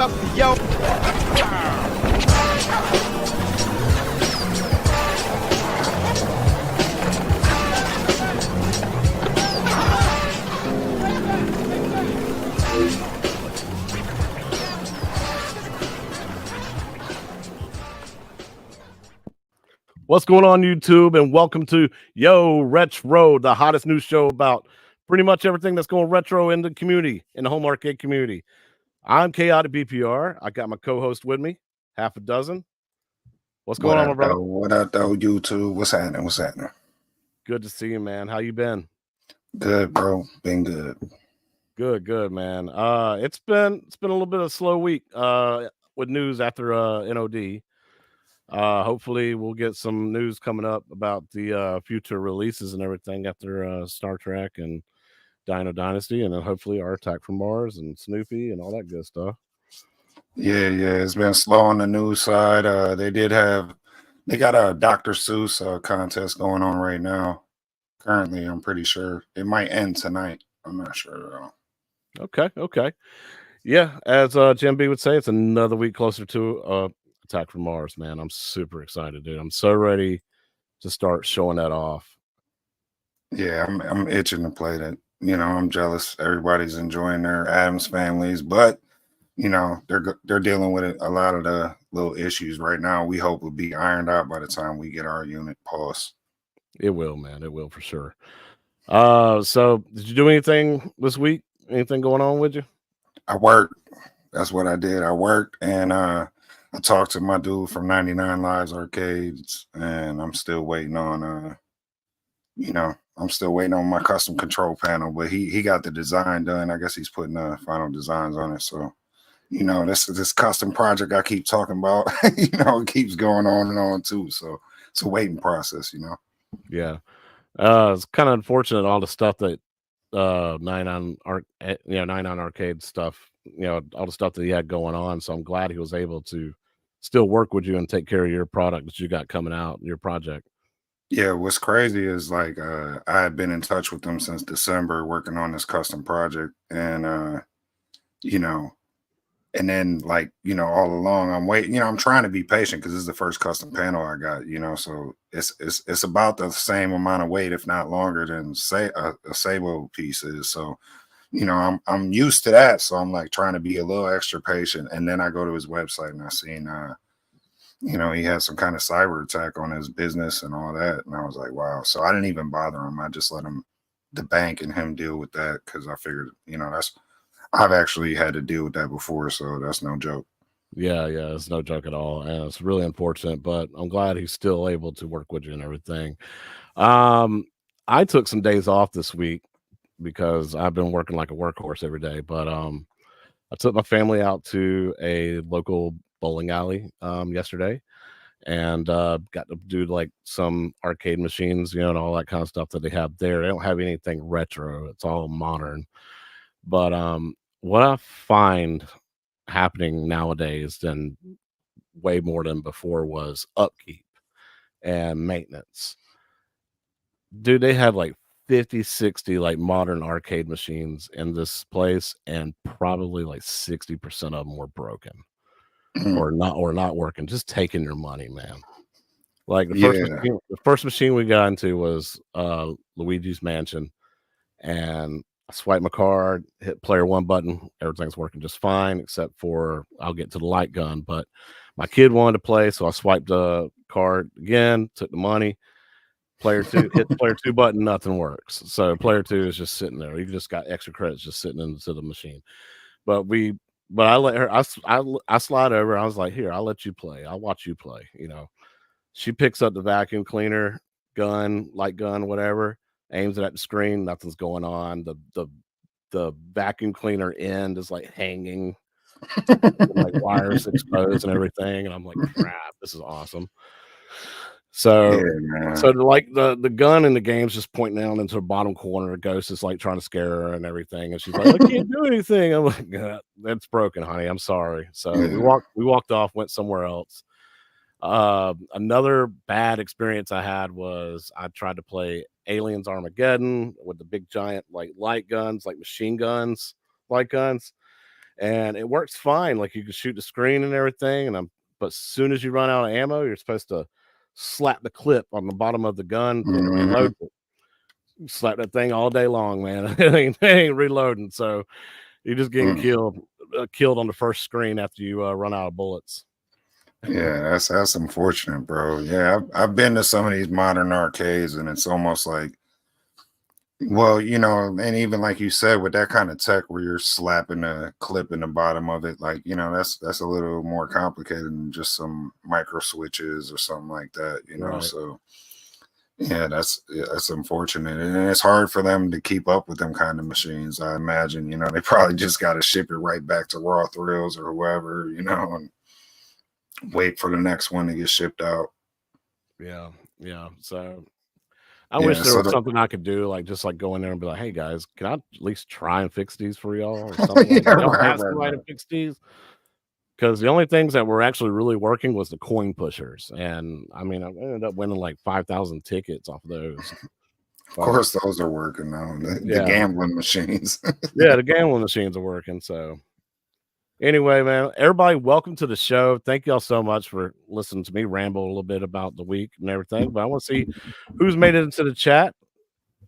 up, yo. What's going on, YouTube, and welcome to Yo Retro, the hottest news show about pretty much everything that's going retro in the community, in the home arcade community. I'm Chaotic BPR. I got my co-host with me, half a dozen. What's going on, my brother? What up, though, YouTube? What's happening? What's happening? Good to see you, man. How you been? Good, bro. Been good. Good, man. It's been a little bit of a slow week with news after NOD. Hopefully we'll get some news coming up about the future releases and everything after Star Trek and Dino Dynasty, and then hopefully our Attack from Mars and Snoopy and all that good stuff. Yeah, it's been slow on the news side. They got a Dr. Seuss contest going on right now. Currently, I'm pretty sure it might end tonight. I'm not sure though. Okay. Yeah, as Jim B would say, it's another week closer to Attack from Mars, man. I'm super excited, dude. I'm so ready to start showing that off. Yeah, I'm itching to play that. You know, I'm jealous. Everybody's enjoying their Adams families, but you know, they're dealing with a lot of the little issues right now. We hope will be ironed out by the time we get our unit paused. It will, man. It will for sure. So did you do anything this week? Anything going on with you? I worked. That's what I did. I worked, and I talked to my dude from 99 Lives Arcades, and I'm still waiting on I'm still waiting on my custom control panel, but he got the design done. I guess he's putting the final designs on it. So, you know, this custom project I keep talking about, you know, it keeps going on and on too. So it's a waiting process, you know. Yeah. It's kind of unfortunate all the stuff that 99 Arcade stuff, you know, all the stuff that he had going on. So I'm glad he was able to still work with you and take care of your product that you got coming out, your project. Yeah, what's crazy is like I had been in touch with them since December working on this custom project, and you know, and then like, you know, all along I'm waiting, you know, I'm trying to be patient because this is the first custom panel I got, you know, so it's about the same amount of weight, if not longer, than say a Sabo piece is. So, you know, I'm used to that, so I'm like trying to be a little extra patient. And then I go to his website and I seen you know, he had some kind of cyber attack on his business and all that. And I was like, wow. So I didn't even bother him. I just let the bank and him deal with that because I figured, you know, I've actually had to deal with that before. So that's no joke. Yeah, it's no joke at all. And it's really unfortunate, but I'm glad he's still able to work with you and everything. I took some days off this week because I've been working like a workhorse every day. But I took my family out to a local bowling alley yesterday and got to do like some arcade machines, you know, and all that kind of stuff that they have there. They don't have anything retro, it's all modern. But what I find happening nowadays than way more than before was upkeep and maintenance. Dude, they have like 50, 60 like modern arcade machines in this place, and probably like 60% of them were broken. or not working, just taking your money, man. Like the first machine we got into was Luigi's Mansion, and I swiped my card, hit player 1 button, everything's working just fine, except for I'll get to the light gun. But my kid wanted to play, so I swiped the card again, took the money. Player 2, hit the player 2 button, nothing works. So player 2 is just sitting there. You just got extra credits just sitting into the machine. But I let her, I slide over. I was like, here, I'll let you play. I'll watch you play. You know, she picks up the vacuum cleaner gun, light gun, whatever, aims it at the screen. Nothing's going on. The vacuum cleaner end is like hanging, like wires exposed and everything. And I'm like, crap, this is awesome. So like the gun in the game's just pointing down into the bottom corner. Ghost is like trying to scare her and everything, and she's like, I can't do anything. I'm like, that's broken, honey. I'm sorry. So we walked off, went somewhere else. Another bad experience I had was I tried to play Aliens Armageddon with the big giant like light guns, like machine guns, light guns. and it works fine. Like you can shoot the screen and everything, but as soon as you run out of ammo, you're supposed to slap the clip on the bottom of the gun and it reloads it. You slap that thing all day long, man. It ain't reloading, so you're just getting killed on the first screen after you run out of bullets. Yeah, that's unfortunate, bro. Yeah, I've been to some of these modern arcades, and it's almost like, well, and even like you said, with that kind of tech where you're slapping a clip in the bottom of it, like, that's a little more complicated than just some micro switches or something like that, Right. So yeah, that's unfortunate, and it's hard for them to keep up with them kind of machines. I imagine, they probably just got to ship it right back to Raw Thrills or whoever, and wait for the next one to get shipped out. Yeah. So I wish there was something I could do, like just like go in there and be like, "Hey guys, can I at least try and fix these for y'all or something?" Like, Yeah, y'all right, have somebody to fix these. Because the only things that were actually really working was the coin pushers, and I mean, I ended up winning like 5,000 tickets off of those. Of course, those are working now. The gambling machines. Yeah, the gambling machines are working. So anyway, man, everybody, welcome to the show. Thank y'all so much for listening to me ramble a little bit about the week and everything. But I want to see who's made it into the chat.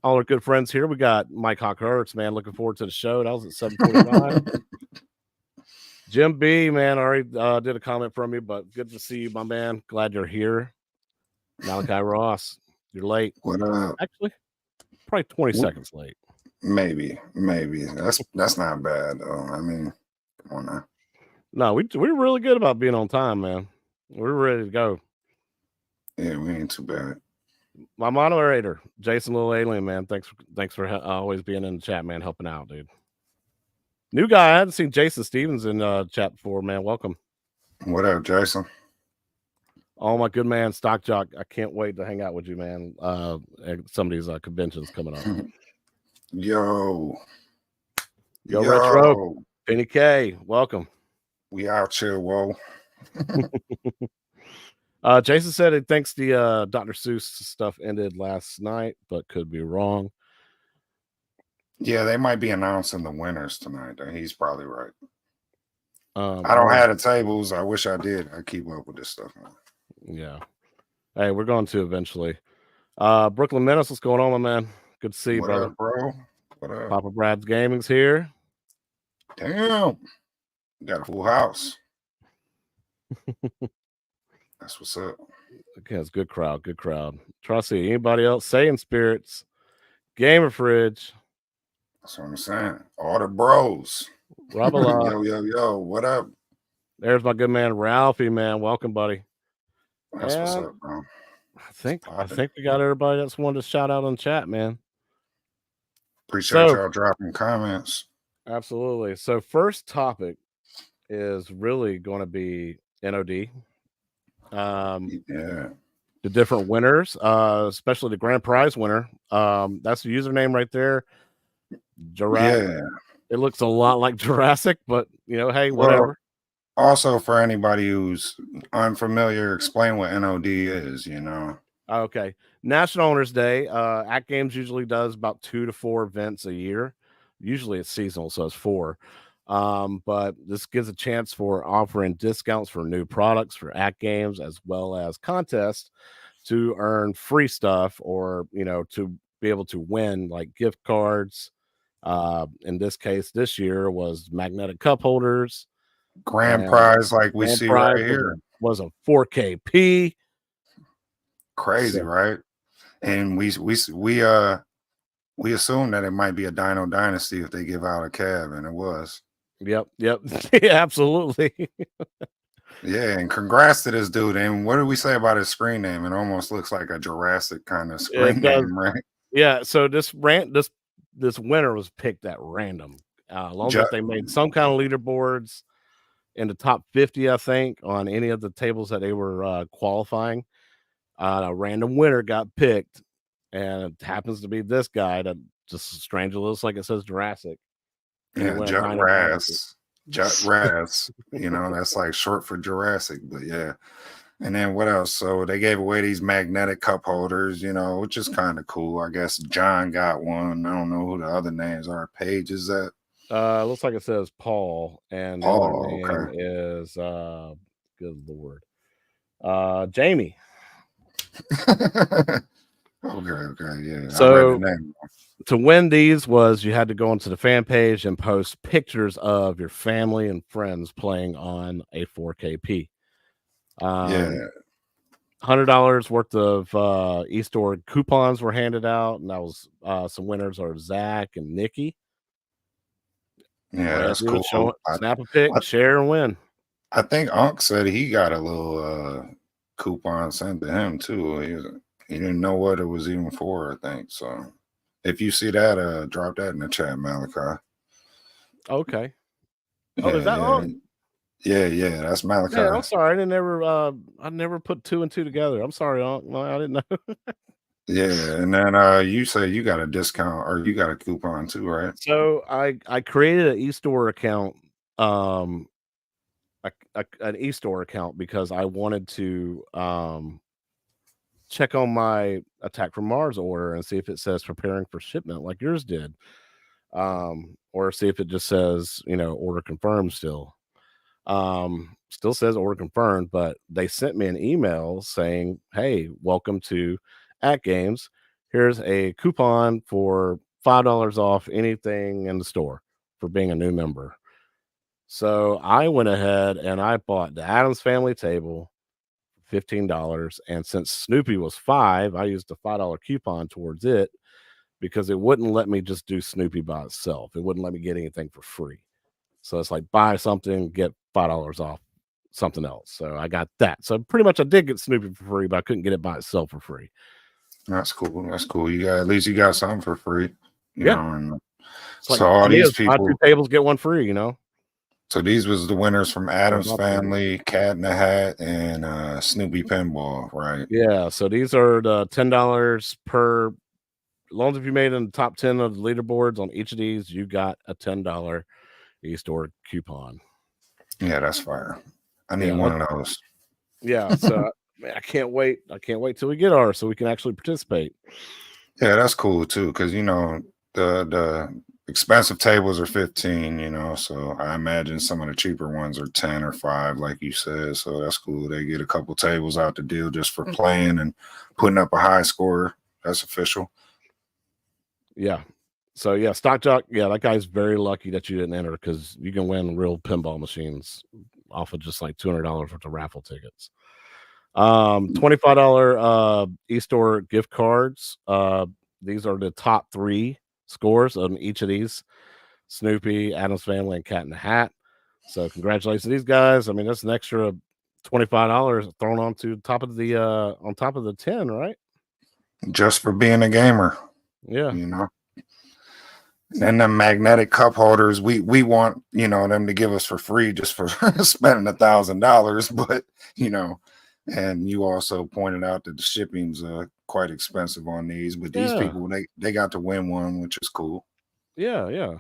All our good friends here. We got Mike Hawkhurst, man. Looking forward to the show. That was at 7:45. Jim B, man, already did a comment from you, but good to see you, my man. Glad you're here. Malachi Ross, you're late. What up? Actually, probably 20 seconds late. Maybe. That's not bad though. I mean, come on now. No, we're really good about being on time, man. We're ready to go. Yeah, we ain't too bad. My moderator, Jason Little Alien, man. Thanks for always being in the chat, man. Helping out, dude. New guy. I hadn't seen Jason Stevens in chat before, man. Welcome. What up, Jason? Oh, my good man, Stock Jock. I can't wait to hang out with you, man. At some of these conventions coming up. Yo, Retro. Penny K, welcome. We out here, whoa. Jason said he thinks the Dr. Seuss stuff ended last night, but could be wrong. Yeah, they might be announcing the winners tonight. He's probably right. I don't have the tables. I wish I did. I keep up with this stuff, man. Yeah. Hey, we're going to eventually. Brooklyn Menace, what's going on, my man? Good to see you, brother. Up, bro? What up? Papa Brad's Gaming's here. Damn. Got a full house. That's what's up. Okay, it's good crowd. Try to see anybody else saying Spirits, Gamer Fridge. That's what I'm saying. All the bros. Yo, what up? There's my good man Ralphie, man. Welcome, buddy. That's what's up, bro. I think we got everybody that's wanted to shout out on chat, man. Appreciate y'all dropping comments. Absolutely. So first topic is really going to be NOD. The different winners, especially the grand prize winner. That's the username right there. Jurassic. Yeah. It looks a lot like Jurassic, but hey, whatever. Also, for anybody who's unfamiliar, explain what NOD is, Okay. National Owners Day. AtGames usually does about 2 to 4 events a year. Usually it's seasonal, so it's 4. But this gives a chance for offering discounts for new products for AtGames, as well as contests to earn free stuff or, to be able to win like gift cards. In this case, this year was magnetic cup holders. Grand prize, like we see right here, was a 4KP. Crazy, right? And we assume that it might be a Dino Dynasty if they give out a cab, and it was. Yep. Yeah, absolutely. Yeah, and congrats to this dude. And what did we say about his screen name? It almost looks like a Jurassic kind of screen name, right? Yeah. So this winner was picked at random. As long as they made some kind of leaderboards in the top 50, I think, on any of the tables that they were qualifying. A random winner got picked, and it happens to be this guy that just strangely looks like it says Jurassic. Yeah, Jut-Raz. Jut-Raz. That's like short for Jurassic, but yeah. And then what else? So they gave away these magnetic cup holders, which is kind of cool. I guess John got one. I don't know who the other names are. Paige, is that? Looks like it says Paul, and the other Paul, name okay. is good lord, Jamie. Okay, yeah. I read the So name. to win these was you had to go onto the fan page and post pictures of your family and friends playing on a 4KP. Yeah, $100 worth of e-store coupons were handed out, and that was some winners are Zach and Nikki. yeah, All you have that's to do is show cool. it, snap a pic, I share, and win. I think Unc said he got a little coupon sent to him too. He didn't know what it was even for, I think. So if you see that, drop that in the chat, Malachi. Okay. Oh, is Yeah, that yeah. all? Yeah, that's Man, I'm Malachi. sorry. I never put two and two together. I'm sorry, Unc. No, I didn't know. Yeah, and then you say you got a discount or you got a coupon too, right? So I created an e-store account, um, an e-store account because I wanted to check on my Attack from Mars order and see if it says preparing for shipment like yours did, or see if it just says order confirmed still. Still says order confirmed, but they sent me an email saying, "Hey, welcome to AtGames. Here's a coupon for $5 off anything in the store for being a new member." So I went ahead and I bought the Adams Family table, $15, and since Snoopy was 5, I used a $5 coupon towards it because it wouldn't let me just do Snoopy by itself. It wouldn't let me get anything for free. So it's like buy something, get $5 off something else. So I got that. So pretty much I did get Snoopy for free, but I couldn't get it by itself for free. That's cool. That's cool. You got at least you got something for free, Yeah. and It's like so to all me, these it's buy 2 people. tables, get 1 free. So these was the winners from Or Adam's about that. Family, Cat in the Hat, and Snoopy Pinball, right? Yeah. So these are the $10 per. As long as you made in the top 10 of the leaderboards on each of these, you got a $10 e-store coupon. Yeah, that's fire. I need Yeah. one of those. Yeah. So man, I can't wait. I can't wait till we get ours so we can actually participate. Yeah, that's cool too, because the expensive tables are 15, so I imagine some of the cheaper ones are 10 or 5, like you said. So that's cool. They get a couple tables out the deal just for playing and putting up a high score. That's official. Yeah. So yeah, Stock Jock. Yeah, that guy's very lucky that you didn't enter because you can win real pinball machines off of just like $200 worth of raffle tickets. $25 e-store gift cards. These are the top 3 scores on each of these: Snoopy, Adam's Family, and Cat in the Hat. So congratulations to these guys. I mean, that's an extra $25 thrown on top of the 10, right? Just for being a gamer, Yeah. you know. And the magnetic cup holders, we want them to give us for free just for spending $1,000, but and you also pointed out that the shipping's quite expensive on these, but these Yeah. people they got to win one, which is cool. Yeah.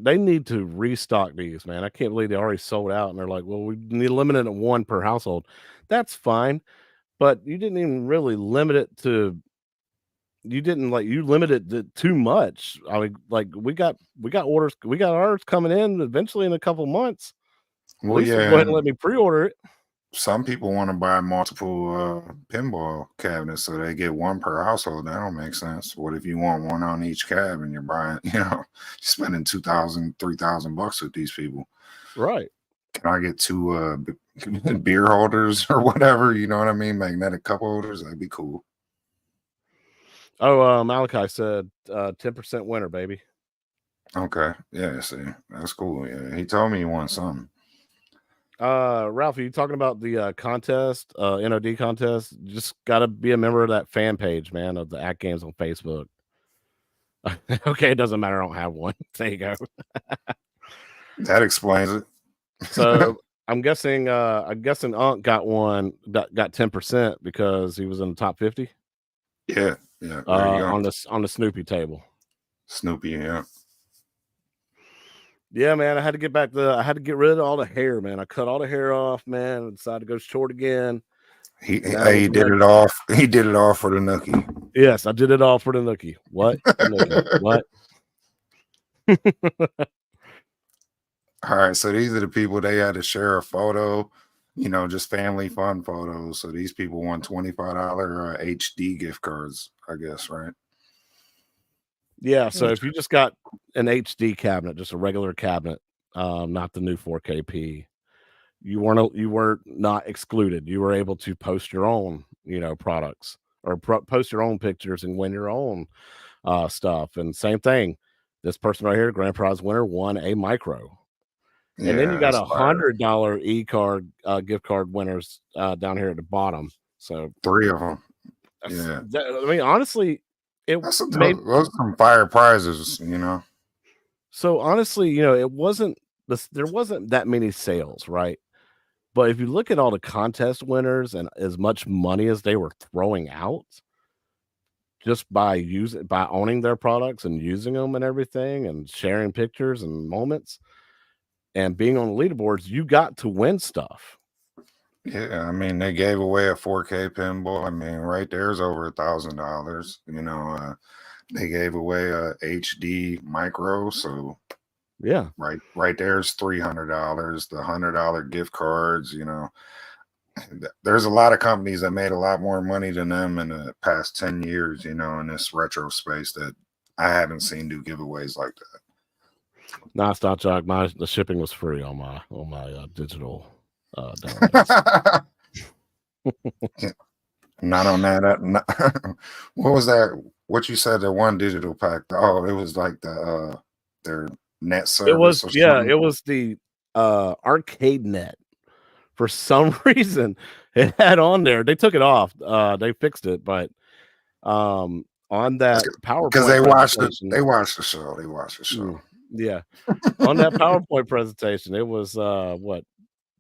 They need to restock these, man. I can't believe they already sold out, and they're like, "Well, we need to limit it to 1 per household." That's fine, but you didn't even really limit it to. You didn't you limited it too much. I mean, like we got orders, we got ours coming in eventually in a couple months. At Well, least yeah, go ahead and and let me pre-order it. some people want to buy multiple pinball cabinets so they get one per household. That don't make sense. What if you want one on each cab and you're buying, spending 2,000, 3,000 bucks with these people? Right. Can I get 2 beer holders or whatever? You know what I mean? Magnetic cup holders. That'd be cool. Oh, Malachi said 10% winner, baby. Okay. Yeah. See, that's cool. Yeah. He told me he won something. Ralph, are you talking about the contest, NOD contest? You just gotta be a member of that fan page, man, of the AtGames on Facebook. Okay, it doesn't matter. I don't have one. There you go. That explains it. So I'm guessing Unc got one, got 10% because he was in the top 50 Yeah. Yeah. There you go. on the Snoopy table. Snoopy. Yeah. Yeah, man. I had to get rid of all the hair, man. I cut all the hair off, man. I decided to go short again. He Now he looking did like, it off. He did it all for the nookie. yes, I did it all for the nookie. What? The nookie. What? All right, so these are the people they had to share a photo, just family fun photos. So these people won $25 HD gift cards, I guess, right? Yeah, so if you just got an HD cabinet, just a regular cabinet, not the new 4KP, you were not excluded. You were able to post your own, products or post your own pictures and win your own stuff. And same thing, this person right here, grand prize winner, won a micro. And then you Yeah, got that's fire. $100 e-card gift card winners down here at the bottom. So Three of them. Yeah, I mean, honestly, it made those are some fire prizes. so honestly, it wasn't there wasn't that many sales, right? But if you look at all the contest winners and as much money as they were throwing out just by owning their products and using them and everything and sharing pictures and moments and being on the leaderboards, you got to win stuff. Yeah, I mean, they gave away a 4K pinball. I mean, right there's over $1,000. They gave away a HD micro, so Yeah. right there's $300. The $100 gift cards. There's a lot of companies that made a lot more money than them in the past 10 years. In this retro space that I haven't seen do giveaways like that. Nah, it's not Jock. The shipping was free on my digital downloads. Not on that. What was that? What you said? The one digital pack. Oh, it was like their net service or something. It was the arcade net. For some reason, it had on there. They took it off. They fixed it, but on that Because PowerPoint presentation, they watched the show. They watched the show. Yeah, on that PowerPoint presentation, it was what,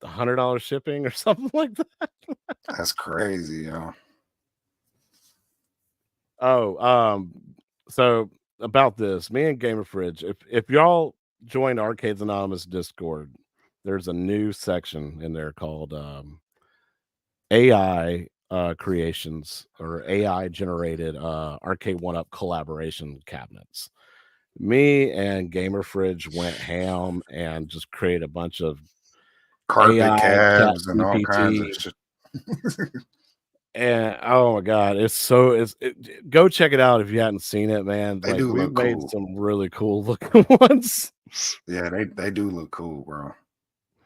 $100 shipping or something like that. That's crazy, yo. Oh, so about this, me and Gamer Fridge, if y'all join Arcades Anonymous Discord, there's a new section in there called AI creations or AI generated arcade one up collaboration cabinets. Me and Gamer Fridge went ham and just created a bunch of Carpet AI chat cabs and all kinds of GPT. shit. And oh my god, go check it out if you hadn't seen it, man. They Like, do we've look made cool. some really cool looking ones. Yeah, they do look cool, bro.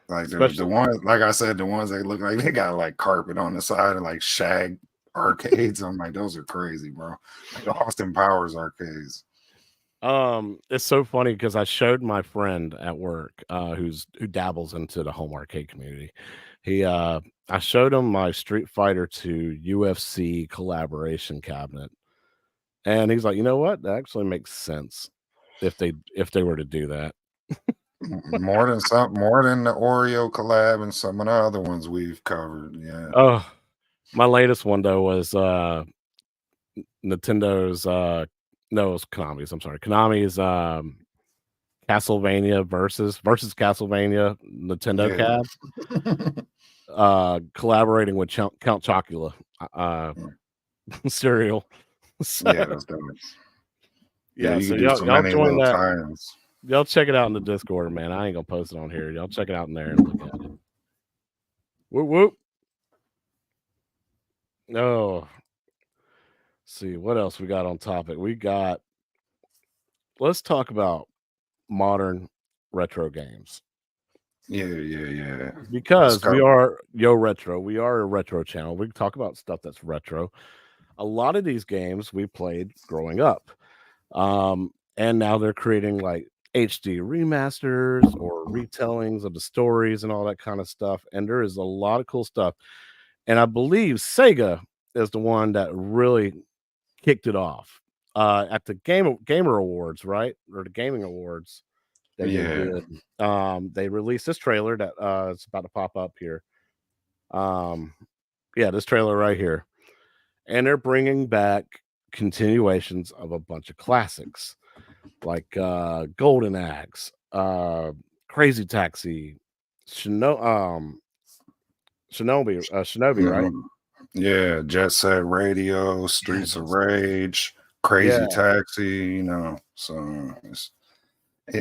Like the Especially ones, like I said, the ones that look like they got like carpet on the side and like shag arcades. I'm like, those are crazy, bro. Like the Austin Powers arcades. it's so funny because I showed my friend at work who dabbles into the home arcade community. I showed him my Street Fighter 2 UFC collaboration cabinet, and he's like, you know what, that actually makes sense if they were to do that. More than the Oreo collab and some of the other ones we've covered. Yeah. Oh, my latest one though was Nintendo's no, it was Konami's. I'm sorry, Konami's Castlevania versus Castlevania Nintendo cab, collaborating with Count Chocula cereal. So, Yeah, that's dope. yeah, you so can do so y'all many join little that. tie-ins. Y'all check it out in the Discord, man. I ain't gonna post it on here. Y'all check it out in there and look at it. Whoop whoop. Oh, see what else we got on topic. Let's talk about modern retro games. Yeah. Because we are Yo Retro. We are a retro channel. We talk about stuff that's retro. A lot of these games we played growing up. And now they're creating like HD remasters or retellings of the stories and all that kind of stuff. And there is a lot of cool stuff. And I believe Sega is the one that really kicked it off at the Gamer Awards, right? Or the Gaming Awards that they did. They released this trailer that it's about to pop up here. Yeah, this trailer right here. And they're bringing back continuations of a bunch of classics like Golden Axe, Crazy Taxi, Shinobi, right? Yeah, Jet Set Radio, Streets of Rage, Crazy Taxi, so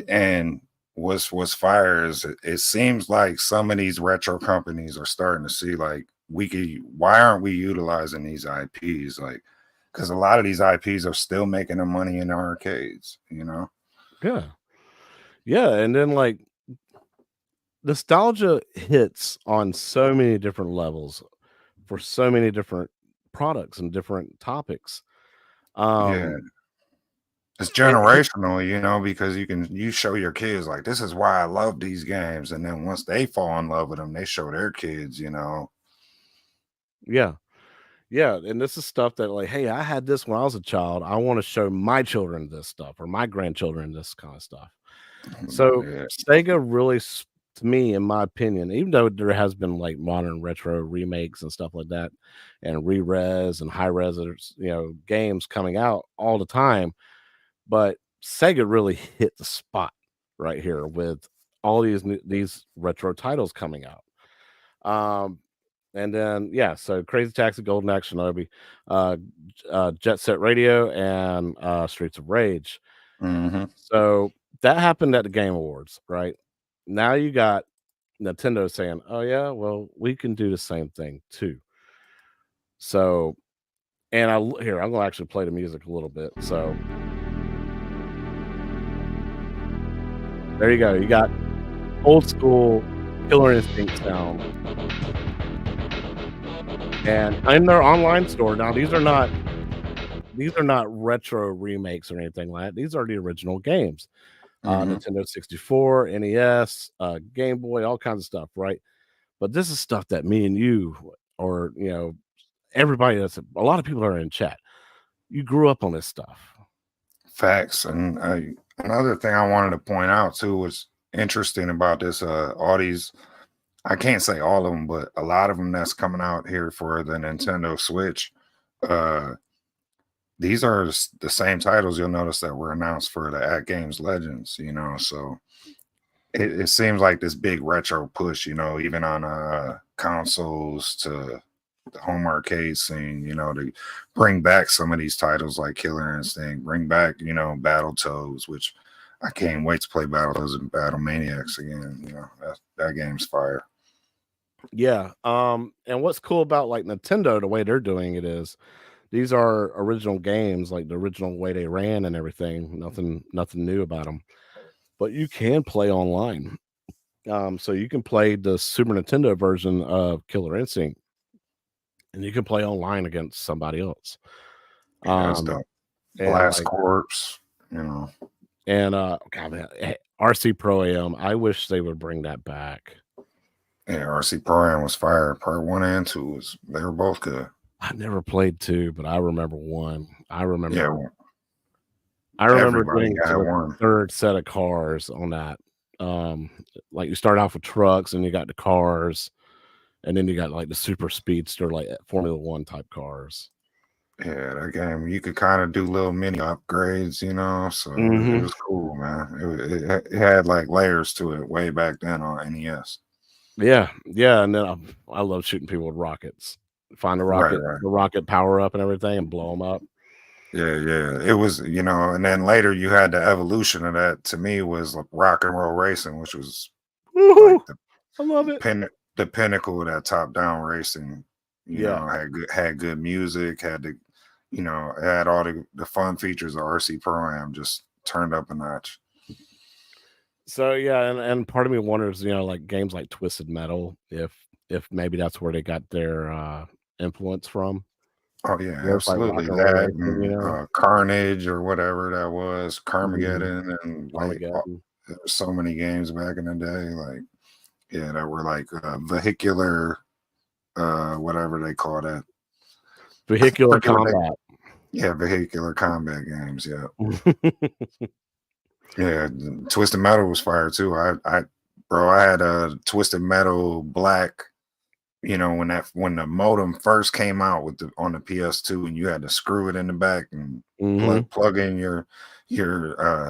and what's fire is it seems like some of these retro companies are starting to see like we could why aren't we utilizing these IPs like because a lot of these IPs are still making the money in the arcades, you know. Yeah. Yeah, and then, like, nostalgia hits on so many different levels for so many different products and different topics. Yeah, Um, it's it generational, you know, because you show your kids like this is why I love these games, and then once they fall in love with them, they show their kids, you know. yeah. Yeah, and this is stuff that, like, "Hey, I had this when I was a child. I wanna show my children this stuff or my grandchildren this kinda stuff." So, Yeah. Sega really to me, in my opinion, even though there has been, like, modern retro remakes and stuff like that, and re-res and high-res, games coming out all the time, but Sega really hit the spot right here with all these retro titles coming out. Um, and then yeah, so Crazy Taxi, Golden Axe, Shinobi, Jet Set Radio, and Streets of Rage. Hmm. So that happened at the Game Awards, right? Now you got Nintendo saying, "Oh yeah, well we can do the same thing too." So, and here I'm gonna actually play the music a little bit. So there you go. You got old school Killer Instinct sound, and in their online store now, these are not retro remakes or anything like that. These are the original games. Hmm. Nintendo 64, NES, Game Boy, all kinds of stuff, right? But this is stuff that me and you, or everybody that's a lot of people that are in chat. You grew up on this stuff. Facts. And another thing I wanted to point out too was interesting about this. All these, I can't say all of them, but a lot of them that's coming out here for the Nintendo Switch. Uh, these are the same titles you'll notice that were announced for the At Games Legends. You know, so it seems like this big retro push. You know, even on consoles to the home arcade scene, you know, to bring back some of these titles like Killer Instinct, bring back, you know, Battletoads, which I can't wait to play Battletoads and Battle Maniacs again. You know, that game's fire. Yeah. And what's cool about like Nintendo, the way they're doing it is these are original games, like the original way they ran and everything. Nothing new about them. But you can play online. So you can play the Super Nintendo version of Killer Instinct, and you can play online against somebody else. Yeah, that's Um, dope. and Blast like Corps, you know. God, man, RC Pro Am. I wish they would bring that back. Yeah, RC Pro Am was fire. Part one and two was they were both good. I never played two, but I remember one. I Yeah, remember well, I remember everybody getting to got the one. third set of cars on that. Um, like you start off with trucks, and you got the cars, and then you got like the super speedster, like Formula One type cars. Yeah, that game you could kind of do little mini upgrades, you know. So it Hmm. was cool, man. It had like layers to it way back then on NES. Yeah, yeah, and then I love shooting people with rockets. Find Right, right. the rocket power up and everything, and blow them up. Yeah, yeah. It was, you know, and then later you had the evolution of that to me was like rock and roll racing, which was like Woohoo! I love it. the pinnacle of that top down racing. You Yeah. know, had good music, had the you know, it had all the fun features of RC Pro Am just turned up a notch. So yeah, and part of me wonders, like games like Twisted Metal, if maybe that's where they got their influence from. Oh yeah, It's like rock absolutely. and roll That racing, and Carnage or whatever that was, Mhm. Carmageddon, and like Armageddon. there were so many games back in the day. Like yeah, that were like vehicular, whatever they call that. I Vehicular forget what they. combat. Yeah, vehicular combat games. Yeah, yeah. Twisted Metal was fire too. Bro, I had a Twisted Metal Black. You know, when the modem first came out with the on the PS2, and you had to screw it in the back and Mhm. plug in your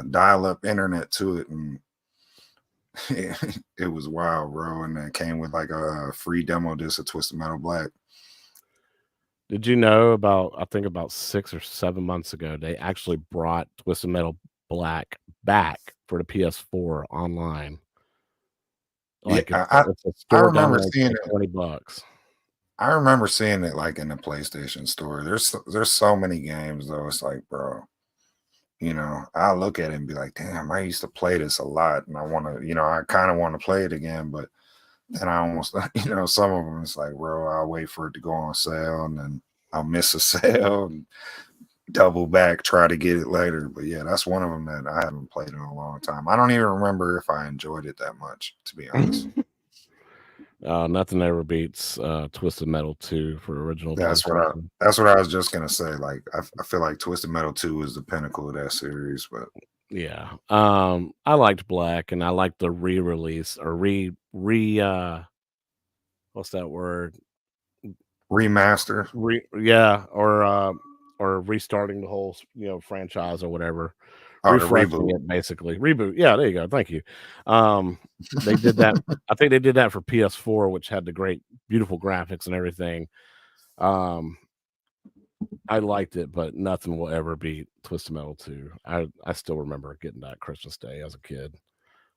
dial up internet to it, and it was wild, bro. And it came with like a free demo disc of Twisted Metal Black. Did you know I think about 6 or 7 months ago, they actually brought Twisted Metal Black back for the PS4 online. Yeah, Like I it's a I store remember download for seeing like it. $20. I remember seeing it like in the PlayStation store. There's so many games though. It's like, bro, I look at it and be like, damn, I used to play this a lot, and I want to, I kind of want to play it again, but then I almost, some of them it's like, bro, I'll wait for it to go on sale, and then I'll miss a sale and double back, try to get it later. But yeah, that's one of them that I haven't played in a long time. I don't even remember if I enjoyed it that much, to be honest. Nothing ever beats Twisted Metal 2 for original PlayStation. That's what I was just gonna say. Like I feel like Twisted Metal 2 is the pinnacle of that series, but Yeah. I liked Black, and I liked the re-release or what's that word? remaster. Yeah, or restarting the whole franchise or whatever, Oh, the refreshing reboot. it basically. Reboot. Yeah, there you go. Thank you. They did that. I think they did that for PS4, which had the great, beautiful graphics and everything. I liked it, but nothing will ever beat Twisted Metal 2. I still remember getting that Christmas Day as a kid.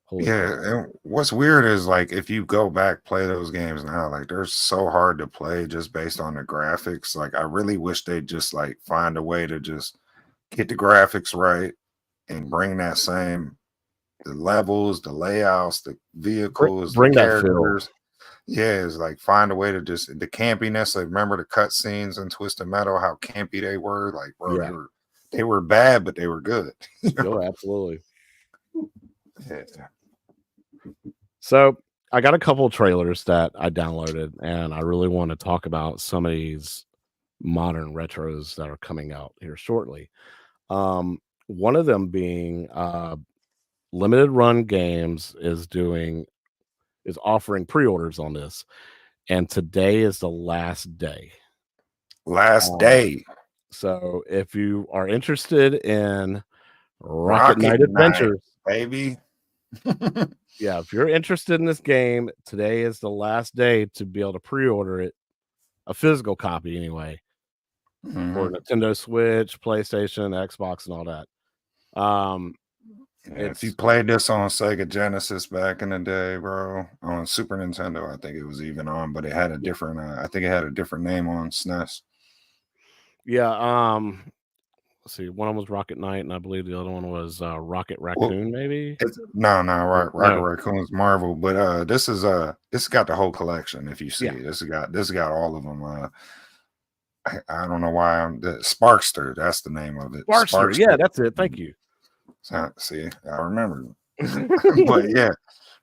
Holy Yeah, cow! and what's weird is like if you go back play those games now, like they're so hard to play just based on the graphics. Like I really wish they'd just like find a way to just get the graphics right and bring that same the levels, the layouts, the vehicles, the Bring that feel. characters. Yeah, it's like find a way to just the campiness. Like remember the cutscenes in Twisted Metal, how campy they were. Like, bro, Yeah. they were bad, but they were good. Oh, absolutely. Yeah. So I got a couple of trailers that I downloaded, and I really want to talk about some of these modern retros that are coming out here shortly. One of them being Limited Run Games is offering pre-orders on this, and today is the last day. Last day. So if you are interested in Rocket Rocket Knight Knight, Adventures, baby. yeah, if you're interested in this game, today is the last day to be able to pre-order it, a physical copy anyway, for Mhm. Nintendo Switch, PlayStation, Xbox, and all that. Yeah, if you It's played this on Sega Genesis back in the day, bro, on Super Nintendo, I think it was even on, but it had a different. I think it had a different name on SNES. yeah. Let's see. One of them was Rocket Knight, and I believe the other one was Rocket Well, Raccoon, maybe. it's no, no, right, Rocket No, Raccoon's Marvel, but this got the whole collection. If you see, yeah, this got all of them. I don't know why the Sparkster. That's the name of it. Sparkster. Yeah, Sparkster. that's it. Thank you. See, I remember. But yeah,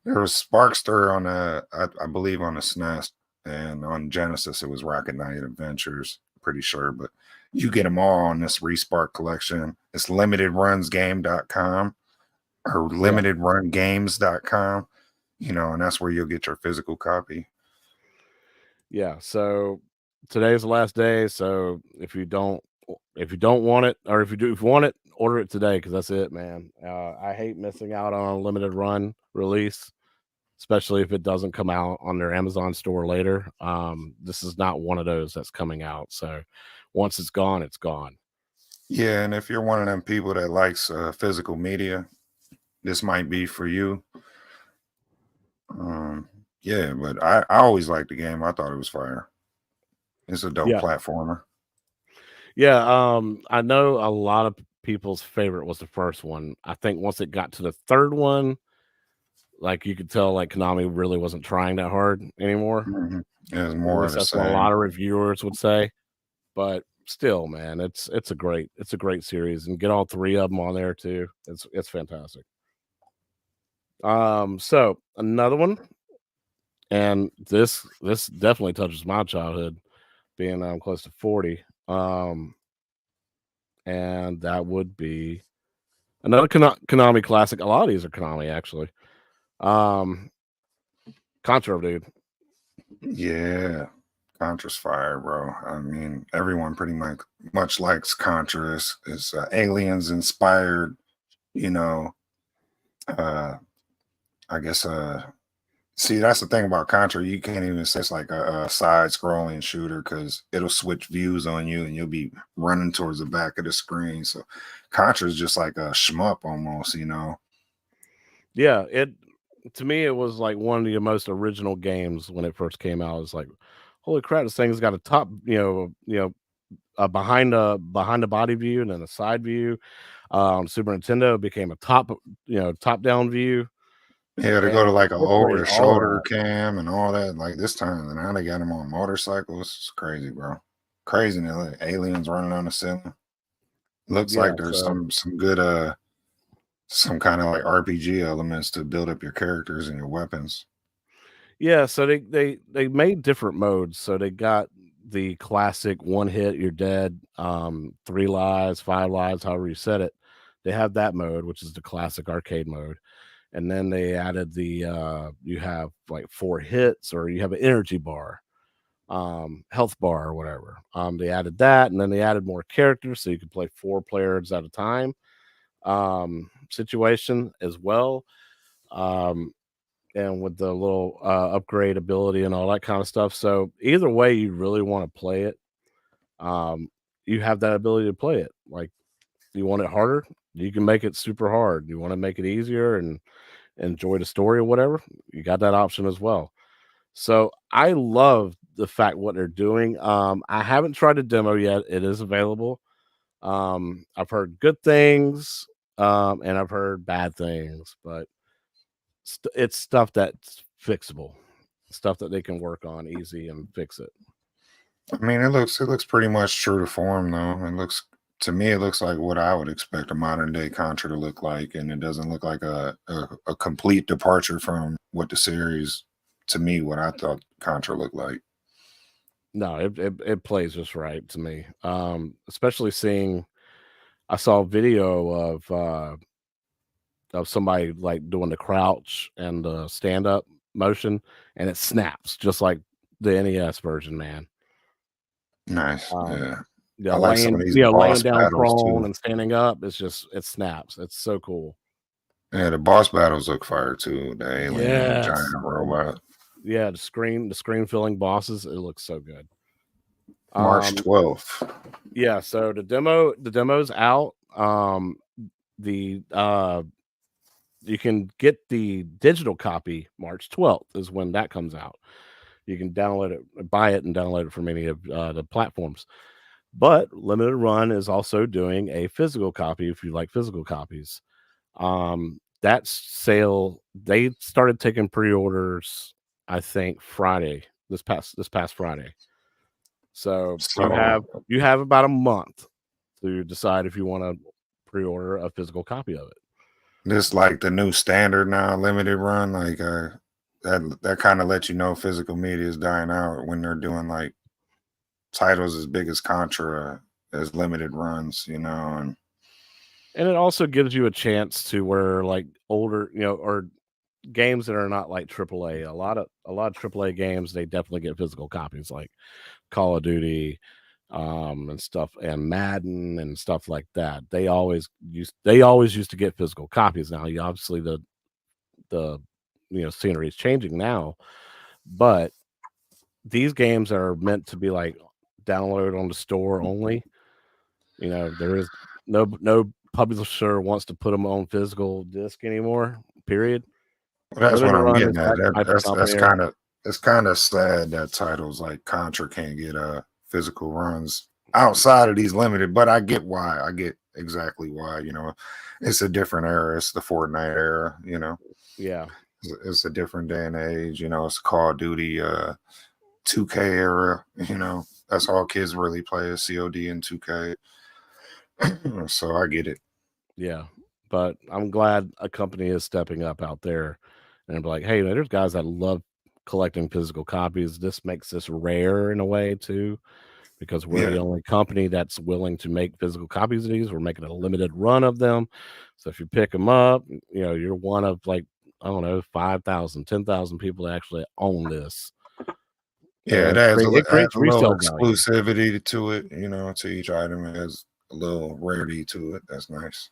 there was Sparkster on I believe on the SNES, and on Genesis it was Rocket Knight Adventures. Pretty sure, but you get them all on this Respark collection. It's limitedrunsgame.com or Yeah, limitedrungames.com, and that's where you'll get your physical copy. yeah. So today's the last day. So if you don't want it, or if you want it, order it today because that's it, man. I hate missing out on a limited run release, especially if it doesn't come out on their Amazon store later. This is not one of those that's coming out. So once it's gone, it's gone. Yeah, and if you're one of them people that likes physical media, this might be for you. Um, yeah, but I always liked the game. I thought it was fire. It's a dope Yeah. platformer. Yeah. I know a lot of people's favorite was the first one. I think once it got to the third one, like you could tell, like Konami really wasn't trying that hard anymore. Mhm. It was At more of least the that's what a same. lot of reviewers would say. But still, man, it's a great series, and get all three of them on there too. It's fantastic. So another one, and this definitely touches my childhood, being close to 40. And that would be another Konami classic. A lot of these are Konami actually. Um, Contra, dude. Yeah. Contra's fire, bro. I mean, everyone pretty much likes Contra. It's aliens inspired, you know. Uh I guess see that's the thing about Contra. You can't even say it's like a side scrolling shooter because it'll switch views on you and you'll be running towards the back of the screen. So Contra is just like a shmup almost, Yeah, it to me it was like one of the most original games when it first came out. It's like, holy crap, this thing's got a top, behind the body view and then a side view. On Super Nintendo, it became a top down view, Yeah, to go and to like a over incorporated the all of shoulder that. cam and all that. Like this time, and now they got them on motorcycles. It's crazy, bro. Crazy. Like aliens running on the ceiling. Looks Yeah, like there's so some good some kind of like RPG elements to build up your characters and your weapons. yeah, so they made different modes. So they got the classic one hit, you're dead, 3 lives, 5 lives, however you set it. They have that mode, which is the classic arcade mode. And then they added you have like 4 hits or you have an energy bar, health bar or whatever. They added that and then they added more characters so you could play 4 players at a time, situation as well. Um, and with the little upgrade ability and all that kind of stuff. So either way you really want to play it, um, you have that ability to play it. Like you want it harder, you can make it super hard. You want to make it easier and enjoy the story or whatever, you got that option as well. So I love the fact what they're doing. I haven't tried a demo yet. It is available. I've heard good things, and I've heard bad things, but it's stuff that's fixable, stuff that they can work on easy and fix it. I mean, it looks pretty much true to form though. It looks to me, it looks like what I would expect a modern day Contra to look like, and it doesn't look like a complete departure from what the series to me what I thought Contra looked like. No, it plays just right to me. Especially seeing I saw a video of somebody like doing the crouch and the stand up motion, and it snaps just like the NES version, man. Nice, Um, yeah. yeah, I like some of laying these you know, laying boss down battles prone too. and standing up, it snaps. It's so cool. Yeah, the boss battles look fire too. The alien giant Yes. Oh my robot. yeah, the screen filling bosses, it looks so good. March Um, 12th. yeah, so the demo's out. The You can get the digital copy March 12th is when that comes out. You can download it, buy it and download it from any of the platforms. But Limited Run is also doing a physical copy if you like physical copies. That sale they started taking pre-orders, I think Friday, this past Friday. So So you have about a month to decide if you want to pre-order a physical copy of it. this like the new standard now, limited run. Like that kind of lets you know physical media is dying out when they're doing like titles as big as Contra as limited runs, and And it also gives you a chance to where like older, or games that are not like AAA. A lot of AAA games they definitely get physical copies like Call of Duty, and stuff, and Madden and stuff like that. They always used to get physical copies. Now, obviously the scenery is changing now, but these games are meant to be like download on the store only. There is no publisher wants to put them on physical disc anymore. Period. well, that's what Limited I'm Run is getting at. that That, type of that's that's company. kind of it's kind of sad that titles like Contra can't get physical runs outside of these limited, but I get why. I get exactly why. It's a different era. It's the Fortnite era. Yeah, It's a different day and age. It's Call of Duty 2K era. That's all kids really play is COD and 2K. So I get it. yeah. But I'm glad a company is stepping up out there and be like, hey, there's guys that love collecting physical copies. This makes this rare in a way too, because we're the Yeah, only company that's willing to make physical copies of these. We're making a limited run of them. So if you pick them up, you're one of like, I don't know, 5,000, 10,000 people that actually own this. yeah. And It adds it creates a little resale value. exclusivity to it. To each item it has a little rarity to it. That's nice.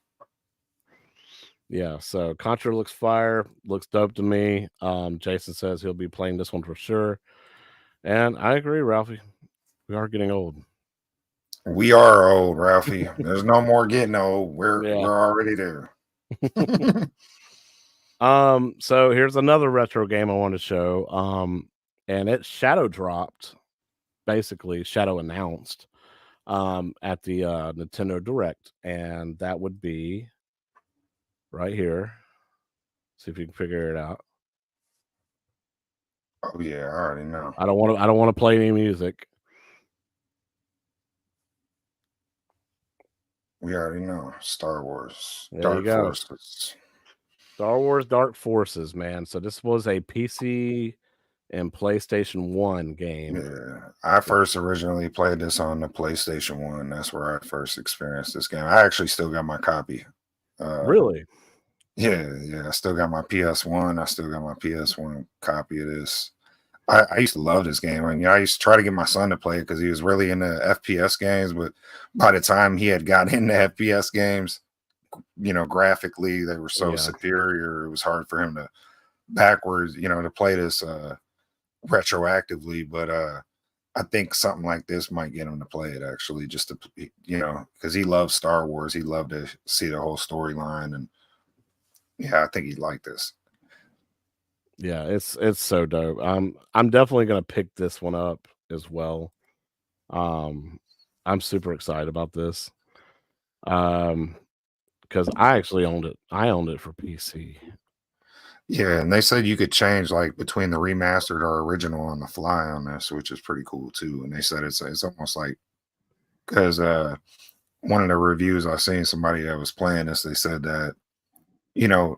Yeah, so Contra looks fire, looks dope to me. Jason says he'll be playing this one for sure. And I agree, Ralphie. We are getting old. We are old, Ralphie. There's no more getting old. We're Yeah. we're already there. So here's another retro game I want to show. And it shadow dropped, basically shadow announced at the Nintendo Direct, and that would be right here. See if you can figure it out. Oh yeah, I already know. I don't want to play any music. We already know. Star Wars, There you Dark go. Forces. Star Wars Dark Forces, man. So this was a PC and PlayStation 1 game. Yeah, I first originally played this on the PlayStation 1. That's where I first experienced this game. I actually still got my copy. Uh, Really? yeah. I still got my PS1. I still got my PS1 copy of this. I used to love this game. And I used to try to get my son to play it because he was really into FPS games. But by the time he had gotten into FPS games, graphically, they were so Yeah. superior. It was hard for him to backwards, to play this retroactively. But I think something like this might get him to play it actually, just to, because he loves Star Wars. He loved to see the whole storyline. And yeah, I think he'd like this. Yeah, it's so dope. I'm definitely gonna pick this one up as well. Um, I'm super excited about this. Because I actually owned it. I owned it for PC. Yeah, and they said you could change like between the remastered or original on the fly on this, which is pretty cool too. And they said it's almost like because one of the reviews I seen somebody that was playing this, they said that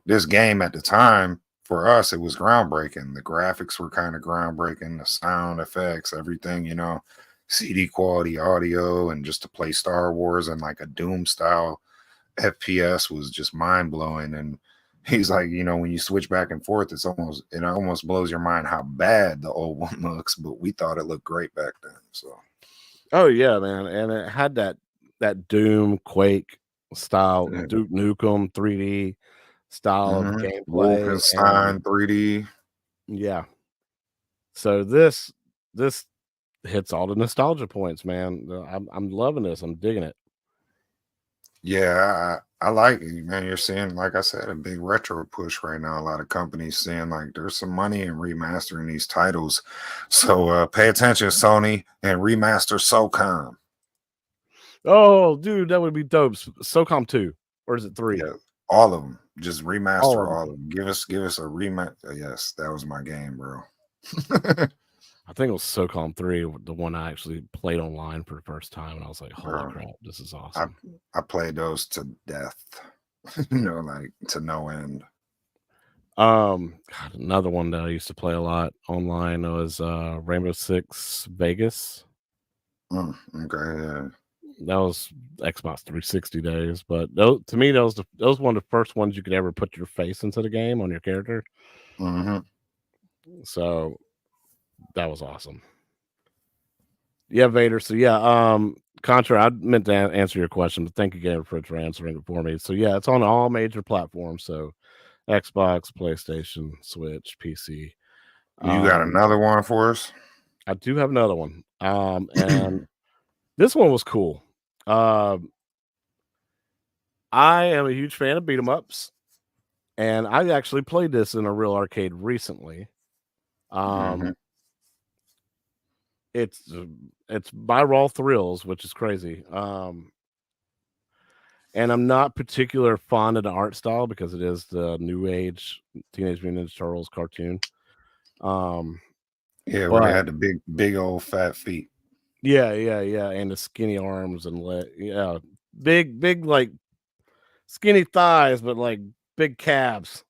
this game at the time for us it was groundbreaking. The graphics were kind of groundbreaking, the sound effects, everything, CD quality audio, and just to play Star Wars and like a Doom style FPS was just mind blowing. And he's like, when you switch back and forth, it almost blows your mind how bad the old one looks. But we thought it looked great back then. So Oh yeah, man, and it had that Doom Quake style, yeah. Duke Nukem 3D style of gameplay, and Wolfenstein 3D. yeah. So this hits all the nostalgia points, man. I'm loving this. I'm digging it. Yeah, I like it, man. You're seeing, like I said, a big retro push right now. A lot of companies seeing like there's some money in remastering these titles. So pay attention, Sony, and remaster SOCOM. Oh, dude, that would be dope. SOCOM 2, or is it 3? Yeah, all of them. Just All remaster of them. all of them. Give us a remaster. Yes, that was my game, bro. I think it was SOCOM 3, the one I actually played online for the first time, and I was like, "Holy Bro, crap, this is I awesome." I played those to death. Like to no end. God, another one that I used to play a lot online was Rainbow Six Vegas. Okay, yeah. That was Xbox 360 days, but to me, that was one of the first ones you could ever put your face into the game on your character. Hmm. So that was awesome. Yeah, Vader. So yeah, Contra, I meant to answer your question, but thank you again for answering it for me. So yeah, it's on all major platforms. So Xbox, PlayStation, Switch, PC. You got Um, another one for us? I do have another one. And this one was cool. I am a huge fan of beat 'em ups, and I actually played this in a real arcade recently. Hmm. Um, it's by Raw Thrills, which is crazy. And I'm not particular fond of the art style because it is the new age Teenage Mutant Ninja Turtles cartoon. Um, Yeah, where they but had the big old fat feet. yeah, and the skinny arms and yeah, big like skinny thighs, but like big calves.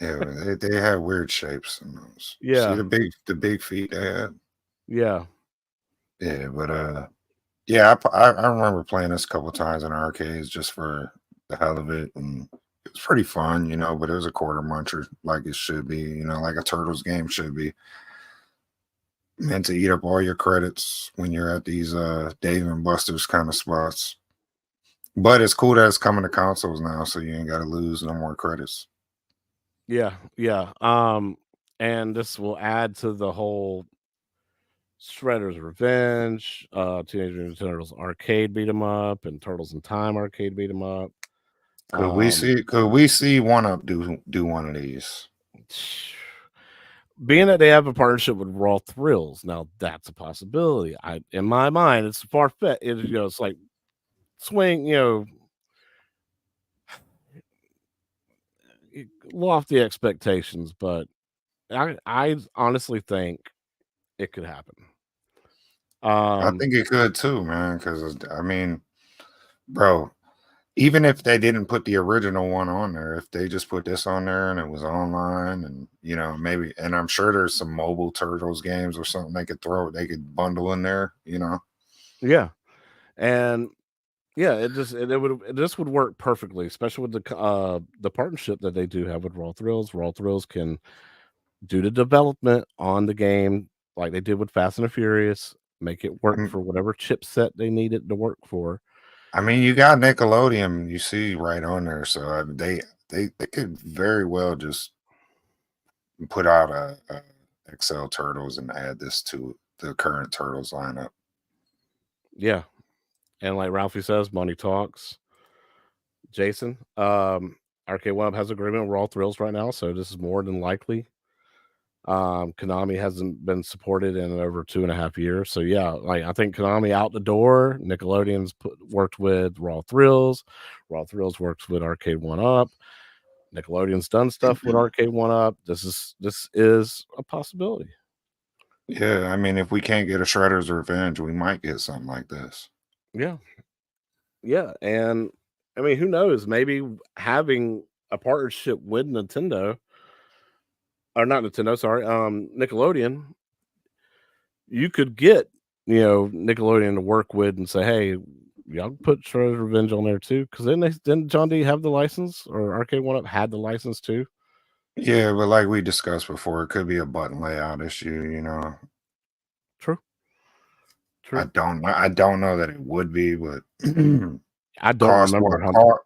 Yeah, they had weird shapes in those. See Yeah, the big feet they had. yeah, Yeah, but yeah, I remember playing this a couple times in arcades just for the hell of it, and it was pretty fun, But it was a quarter muncher, like it should be, like a Turtles game should be. Meant to eat up all your credits when you're at these Dave and Buster's kind of spots. But it's cool that it's coming to consoles now, so you ain't got to lose no more credits. yeah. And this will add to the whole Shredder's Revenge, Teenage Mutant Ninja Turtles arcade beat 'em up, and Turtles in Time arcade beat 'em up. Could we see? Could we see One Up do one of these? Being that they have a partnership with Raw Thrills, now that's a possibility. In my mind, it's far fetched. It's like swing, lofty expectations, but I honestly think it could happen. I think it could too, man. Because I mean, bro, even if they didn't put the original one on there, if they just put this on there and it was online, and maybe, and I'm sure there's some mobile Turtles games or something they could bundle in there. Yeah, and yeah, this would work perfectly, especially with the partnership that they do have with Raw Thrills. Raw Thrills can do the development on the game like they did with Fast and the Furious, make it work for whatever chipset they need it to work for. I mean, you got Nickelodeon, you see right on there, so they could very well just put out a XL Turtles and add this to the current Turtles lineup. Yeah, and like Ralphie says, money talks. Jason, Arcade One Up has agreement with Raw Thrills right now, so this is more than likely. Konami hasn't been supported in over 2.5 years, so yeah, like I think Konami out the door. Nickelodeon's worked with Raw Thrills. Raw Thrills works with Arcade One Up. Nickelodeon's done stuff with Arcade One Up. This is a possibility. Yeah, I mean, if we can't get a Shredder's Revenge, we might get something like this. Yeah, yeah, and I mean, who knows? Maybe having a partnership with Nintendo, or not Nintendo, sorry, Nickelodeon, you could get Nickelodeon to work with and say, hey, y'all put Shredder's Revenge on there too, because didn't John D have the license, or Arcade One Up had the license too? Yeah, but like we discussed before, it could be a button layout issue. True. I don't know that it would be, but I don't remember how.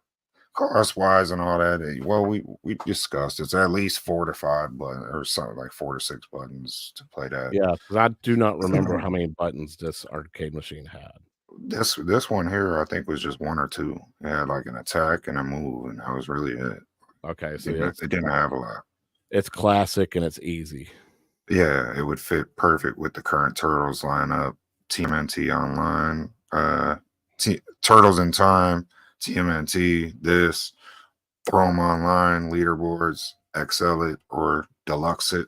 cost wise and all that. Well, we discussed it's at least 4 to 5 buttons, or something like 4 to 6 buttons to play that. Yeah, because I do not remember how many buttons this arcade machine had. This one here, I think, was just 1 or 2. It had like an attack and a move, and that was really it. Okay, so it didn't have a lot. It's classic and it's easy. Yeah, it would fit perfect with the current Turtles lineup. TMNT Online, Turtles in Time, TMNT, this, throw them online, leaderboards, XL it or deluxe it,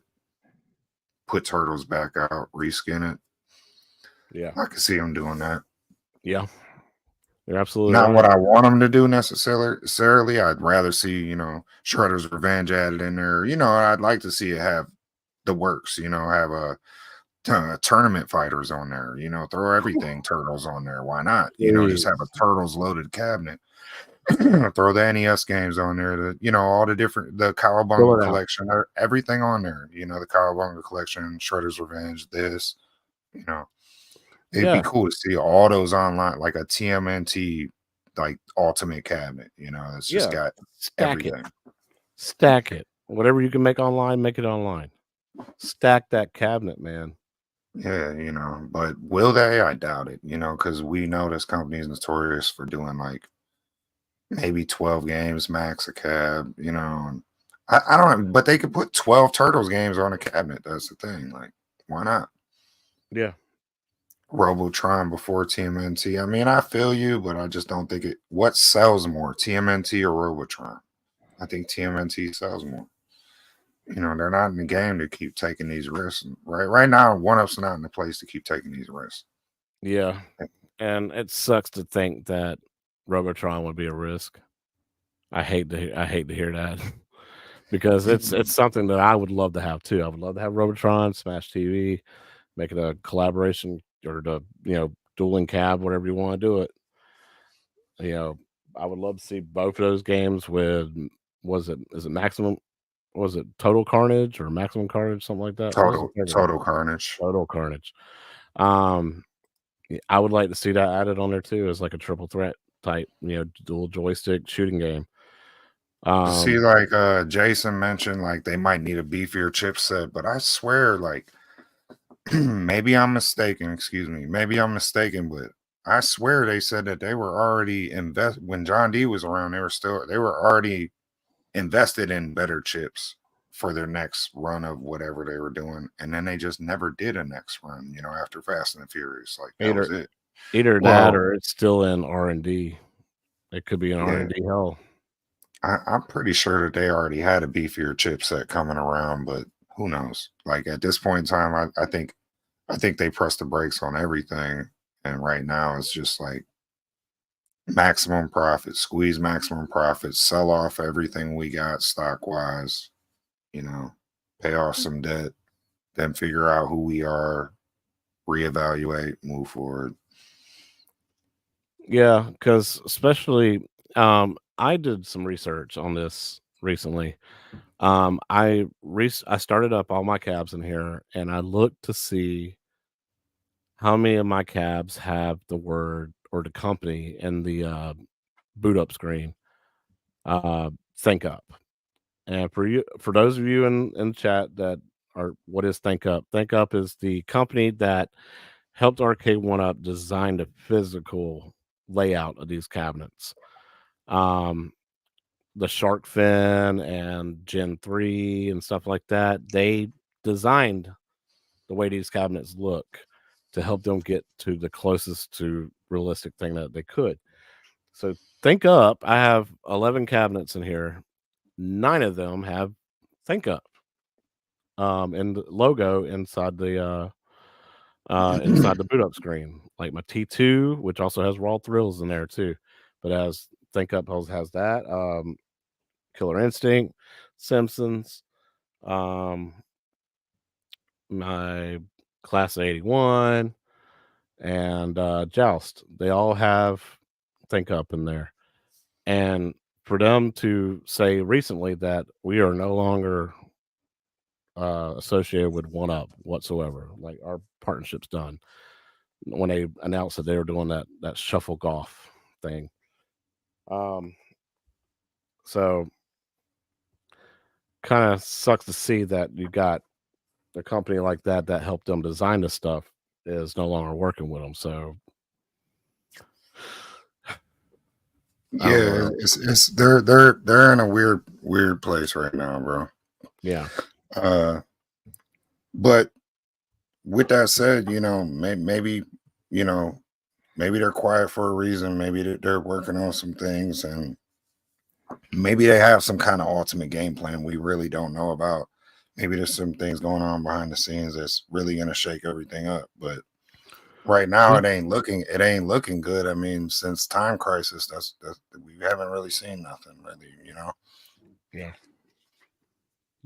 put Turtles back out, reskin it. Yeah. I could see them doing that. Yeah. You're absolutely Not right. what I want them to do necessarily. I'd rather see, Shredder's Revenge added in there. I'd like to see it have the works, have a tournament fighters on there, throw everything Turtles on there. Why not? Just have a Turtles loaded cabinet. Throw the NES games on there, all the Cowabunga collection, everything on there, the Cowabunga collection, Shredder's Revenge, this, it'd be cool to see all those online, like a TMNT, like ultimate cabinet, it's just got everything. Stack it. Whatever you can make online, make it online. Stack that cabinet, man. Yeah, but will they? I doubt it, because we know this company is notorious for doing like maybe 12 games max a cab, and I don't know, but they could put 12 Turtles games on a cabinet. That's the thing. Like, why not? Yeah. Robotron before TMNT. I mean, I feel you, but I just don't think what sells more, TMNT or Robotron? I think TMNT sells more. They're not in the game to keep taking these risks. Right now, One Up's not in the place to keep taking these risks. Yeah. And it sucks to think that Robotron would be a risk. I hate to hear that. Because it's something that I would love to have too. I would love to have Robotron, Smash TV, make it a collaboration, or the dueling cab, whatever you want to do it. I would love to see both of those games with is it Maximum? Was it Total Carnage or Maximum Carnage, something like that? Total Carnage. Total Carnage. I would like to see that added on there too, as like a triple threat type, dual joystick shooting game. See, like Jason mentioned, like they might need a beefier chipset, but I swear, like maybe I'm mistaken. Excuse me, maybe I'm mistaken, but I swear they said that they were already when John D was around. They were already invested in better chips for their next run of whatever they were doing, and then they just never did a next run. After Fast and the Furious, like that was Either it. either that Well, or it's still in R&D. It could be an yeah, R&D hell. I'm pretty sure that they already had a beefier chipset coming around, but who knows? Like at this point in time, I think they pressed the brakes on everything, and right now it's just like maximum profit, squeeze maximum profit, sell off everything we got stock wise, you know, pay off some debt, then figure out who we are, reevaluate, move forward. Yeah, because especially, I did some research on this recently. I started up all my cabs in here, and I looked to see how many of my cabs have the word or the company in the boot up screen. Think up. And for those of you in the chat that are, what is Think Up? Think Up is the company that helped Arcade One Up design the physical layout of these cabinets. Um, the shark fin and Gen 3 and stuff like that, they designed the way these cabinets look to help them get to the closest to realistic thing that they could. So Think Up, I have 11 cabinets in here. 9 of them have Think Up and the logo inside the boot up screen. Like my T2, which also has Raw Thrills in there too. But as Think Up has that. Killer Instinct, Simpsons, um, my Class 81, and Joust. They all have Think Up in there. And for them to say recently that we are no longer associated with One Up whatsoever, like our partnership's done. When they announced that they were doing that shuffle golf thing, um, so kind of sucks to see that you got a company like that that helped them design the stuff is no longer working with them. So I don't Yeah, know. it's they're in a weird place right now, bro. Yeah, Uh, but with that said, maybe you know maybe they're quiet for a reason. Maybe they're working on some things, and maybe they have some kind of ultimate game plan we really don't know about. Maybe there's some things going on behind the scenes that's really gonna shake everything up. But right now, yeah, it ain't looking good. I mean, since Time Crisis, that's we haven't really seen nothing really. yeah,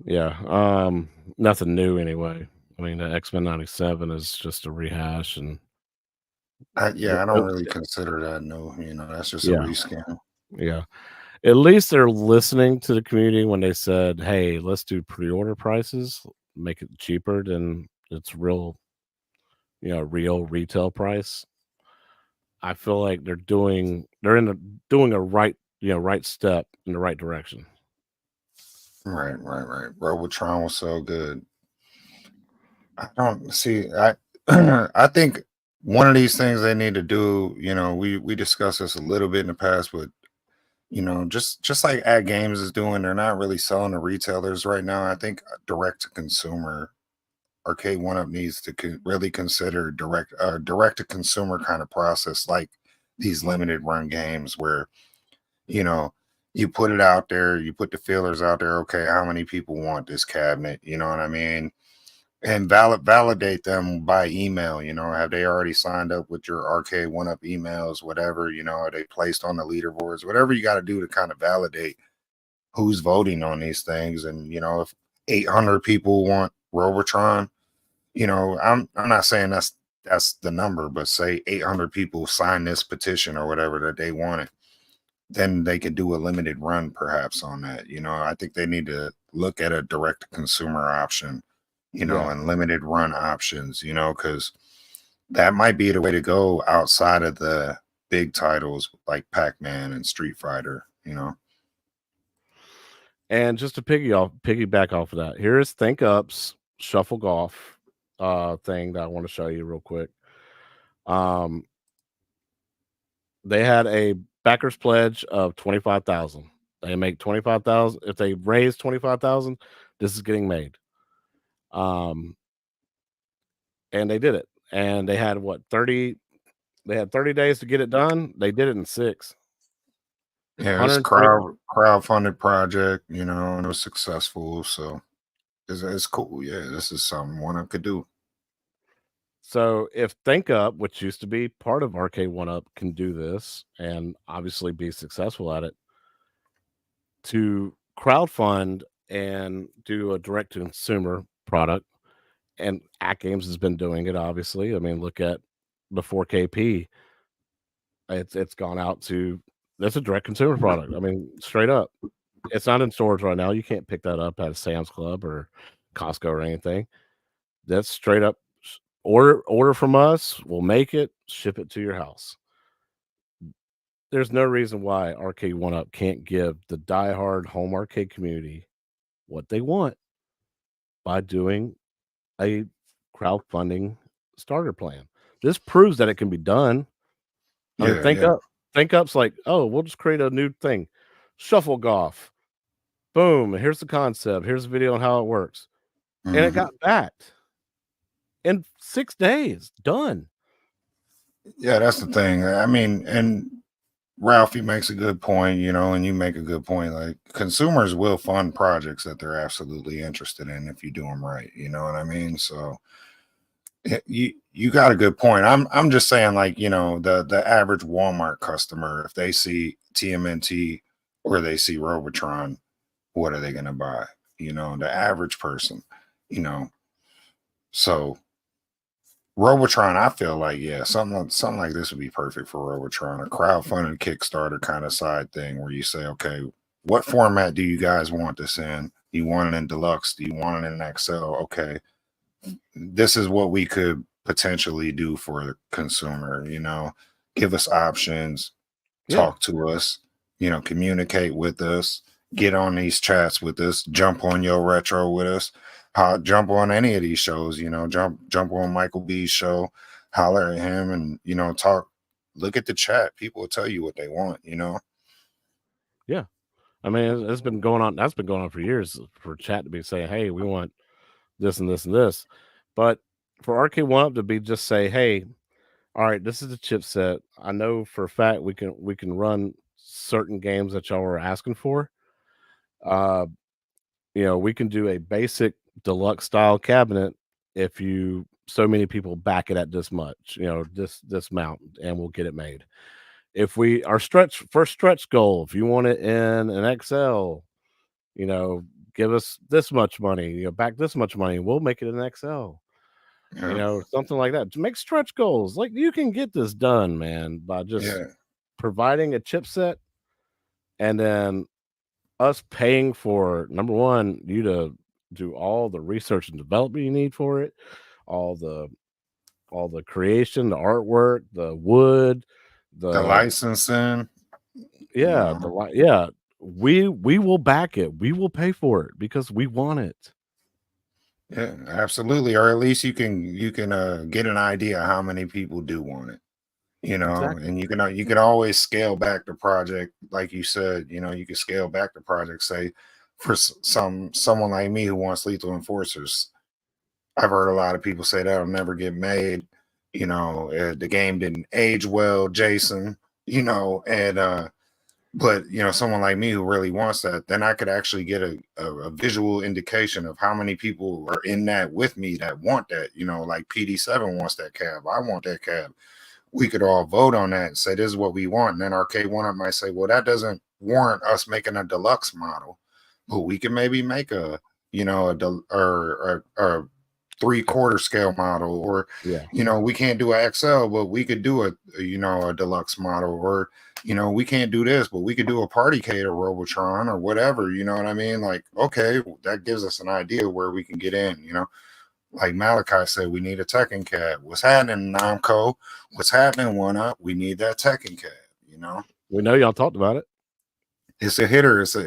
yeah. Nothing new anyway. I mean, the X-Men '97 is just a rehash, and Yeah, I don't really consider that no. That's just a yeah, reskin. yeah. At least they're listening to the community when they said, "Hey, let's do pre-order prices, make it cheaper than its real retail price." I feel like doing a right step in the right direction. Right. Robotron was so good. I don't see. I think one of these things they need to do. We discussed this a little bit in the past, but just like AtGames is doing, they're not really selling to retailers right now. I think direct to consumer Arcade One Up needs to really consider direct to consumer kind of process, like these limited run games where you know you put it out there, you put the feelers out there. Okay, how many people want this cabinet? You know what I mean? And validate them by email. Have they already signed up with your Arcade One Up emails? Whatever. Are they placed on the leaderboards? Whatever you got to do to kind of validate who's voting on these things. And if 800 people want Robotron, I'm not saying that's the number, but say 800 people sign this petition or whatever that they want it, then they could do a limited run perhaps on that. I think they need to look at a direct consumer option, Yeah, and limited run options, because that might be the way to go outside of the big titles like Pac-Man and Street Fighter. and just to piggyback off of that, here's Think Up's Shuffle Golf thing that I want to show you real quick. Um, They had a backers pledge of 25,000. They make 25,000. If they raise 25,000, this is getting made. Um, and they did it. And they had what 30? They had 30 days to get it done. They did it in 6. Yeah, it's 120. crowdfunded project, and it was successful. So it's cool. Yeah, this is something one could do. So if Think Up, which used to be part of Arcade One Up, can do this and obviously be successful at it, to crowdfund and do a direct to consumer product, and AtGames has been doing it. Obviously, I mean, look at the 4KP. It's gone out to that's a direct consumer product. I mean, straight up, it's not in stores right now. You can't pick that up at a Sam's Club or Costco or anything. That's straight up order from us. We'll make it, ship it to your house. There's no reason why Arcade One Up can't give the diehard home arcade community what they want by doing a crowdfunding starter plan. This proves that it can be done. I mean, Yeah, yeah. Think Up's like, oh, we'll just create a new thing, shuffle golf. Boom! Here's the concept. Here's a video on how it works, and it Hmm. got backed in 6 days. Done. Yeah, that's the thing. I mean, and Ralphie makes a good point, and you make a good point. Like consumers will fund projects that they're absolutely interested in if you do them right. You know what I mean? So you got a good point. I'm just saying, like, the average Walmart customer, if they see TMNT or they see Robotron, what are they gonna buy? The average person, you know. So Robotron, I feel like, yeah, something like this would be perfect for Robotron, a crowdfunded Kickstarter kind of side thing where you say, okay, what format do you guys want this in? Do you want it in deluxe? Do you want it in XL? Okay, this is what we could potentially do for the consumer. Give us options, Yeah, talk to us, communicate with us, get on these chats with us, jump on your retro with us, jump on any of these shows, jump on Michael B's show, holler at him, and talk. Look at the chat. People will tell you what they want. yeah. I mean, it's been going on. That's been going on for years for chat to be saying, "Hey, we want this and this and this," but for Arcade One Up to be just say, "Hey, all right, this is the chipset. I know for a fact we can run certain games that y'all were asking for. Uh, we can do a basic deluxe style cabinet if you so many people back it at this much, this amount, and we'll get it made. If we our stretch goal, if you want it in an XL, you know, give us this much money, back this much money, we'll make it an XL." Yeah, Something like that to make stretch goals. Like you can get this done, man, by just yeah, providing a chipset and then us paying for number one, you to do all the research and development you need for it, all the creation, the artwork, the wood, the the licensing, you yeah, know. yeah. We will back it. We will pay for it because we want it. Yeah, absolutely. Or at least you can get an idea how many people do want it. Exactly. And you can always scale back the project, like you said. You can scale back the project. Say for someone like me who wants Lethal Enforcers, I've heard a lot of people say that'll never get made. The game didn't age well, Jason. And but someone like me who really wants that, then I could actually get a visual indication of how many people are in that with me that want that. Like PD7 wants that cab, I want that cab. We could all vote on that and say this is what we want, and then Arcade One Up might say, well, that doesn't warrant us making a deluxe model, but we can maybe make a or a 3/4 scale model, or Yeah. we can't do an XL, but we could do a deluxe model, or we can't do this, but we could do a party cater Robotron or whatever. You know what I mean? Like, okay, that gives us an idea where we can get in. Like Malachi said, we need a Tekken cab. What's happening, Namco? What's happening, One Up? We need that Tekken cab. We know y'all talked about it. It's a hitter. It's a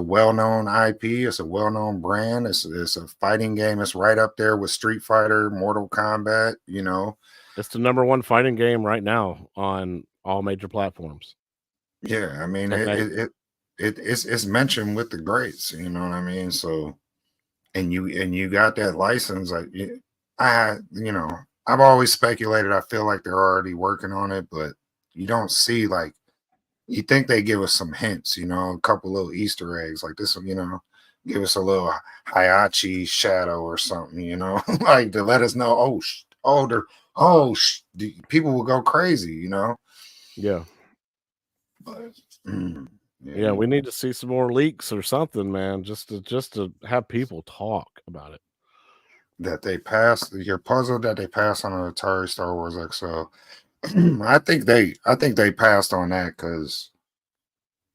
well-known IP. It's a well-known brand. It's a fighting game. It's right up there with Street Fighter, Mortal Kombat. It's the #1 fighting game right now on all major platforms. Yeah, I mean, That it's mentioned with the greats, you know what I mean? So, and you got that license, like I've always speculated. I feel like they're already working on it, but you don't see like you think they give us some hints, a couple little Easter eggs like this, give us a little Hayachi shadow or something, like to let us know, people will go crazy. yeah. But Yeah, yeah, we need to see some more leaks or something, man, just to have people talk about it. that they passed your puzzle that they passed on an Atari Star Wars XL. I think they passed on that because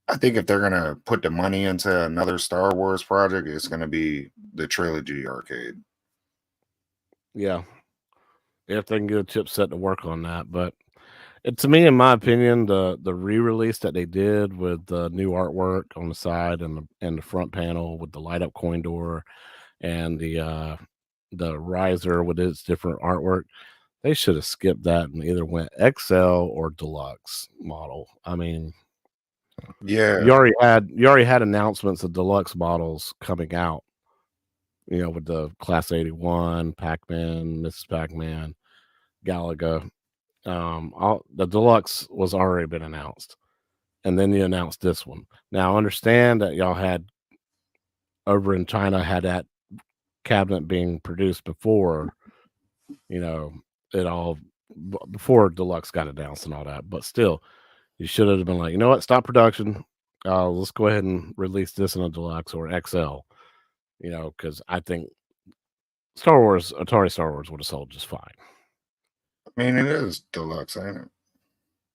I think if they're gonna put the money into another Star Wars project, it's gonna be the trilogy arcade. Yeah, if they can get a chipset to work on that, but to me, in my opinion, the re-release that they did with the new artwork on the side and the front panel with the light up coin door and the riser with its different artwork, they should have skipped that and either went XL or deluxe model. I mean, Yeah, you already had announcements of deluxe models coming out, with the Class 81, Pac-Man, Mrs. Pac-Man, Galaga. All the deluxe was already been announced, and then you announced this one. Now, understand that y'all had over in China had that cabinet being produced before, you know, it all before deluxe got announced and all that. But still, you should have been like, you know what, stop production. Let's go ahead and release this in a deluxe or XL. Because I think Atari Star Wars would have sold just fine. I mean it is deluxe, ain't it?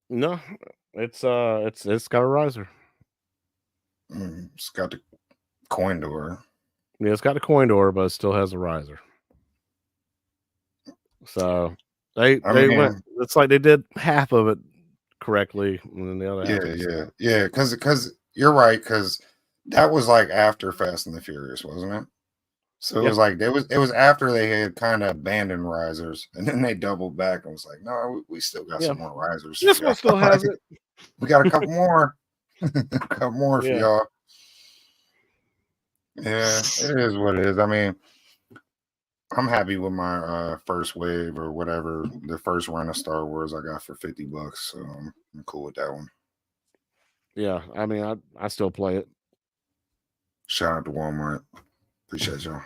No, it's got a riser. It's got the coin door. Yeah, it's got a coin door, but it still has a riser. So I they went. mean, It's like they did half of it correctly, and then the other half was yeah, because you're right, because that was like after Fast and the Furious, wasn't it? So it yeah, was like it was after they had kind of abandoned risers, and then they doubled back and was like, no, we still got yeah. some more risers for This one y'all. still has it. We got a couple more, a couple more for Yeah, y'all. Yeah, it is what it is. I mean, I'm happy with my first wave or whatever the first run of Star Wars I got for $50, so I'm cool with that one. yeah. I mean, I still play it. Shout out to Walmart. Appreciate y'all.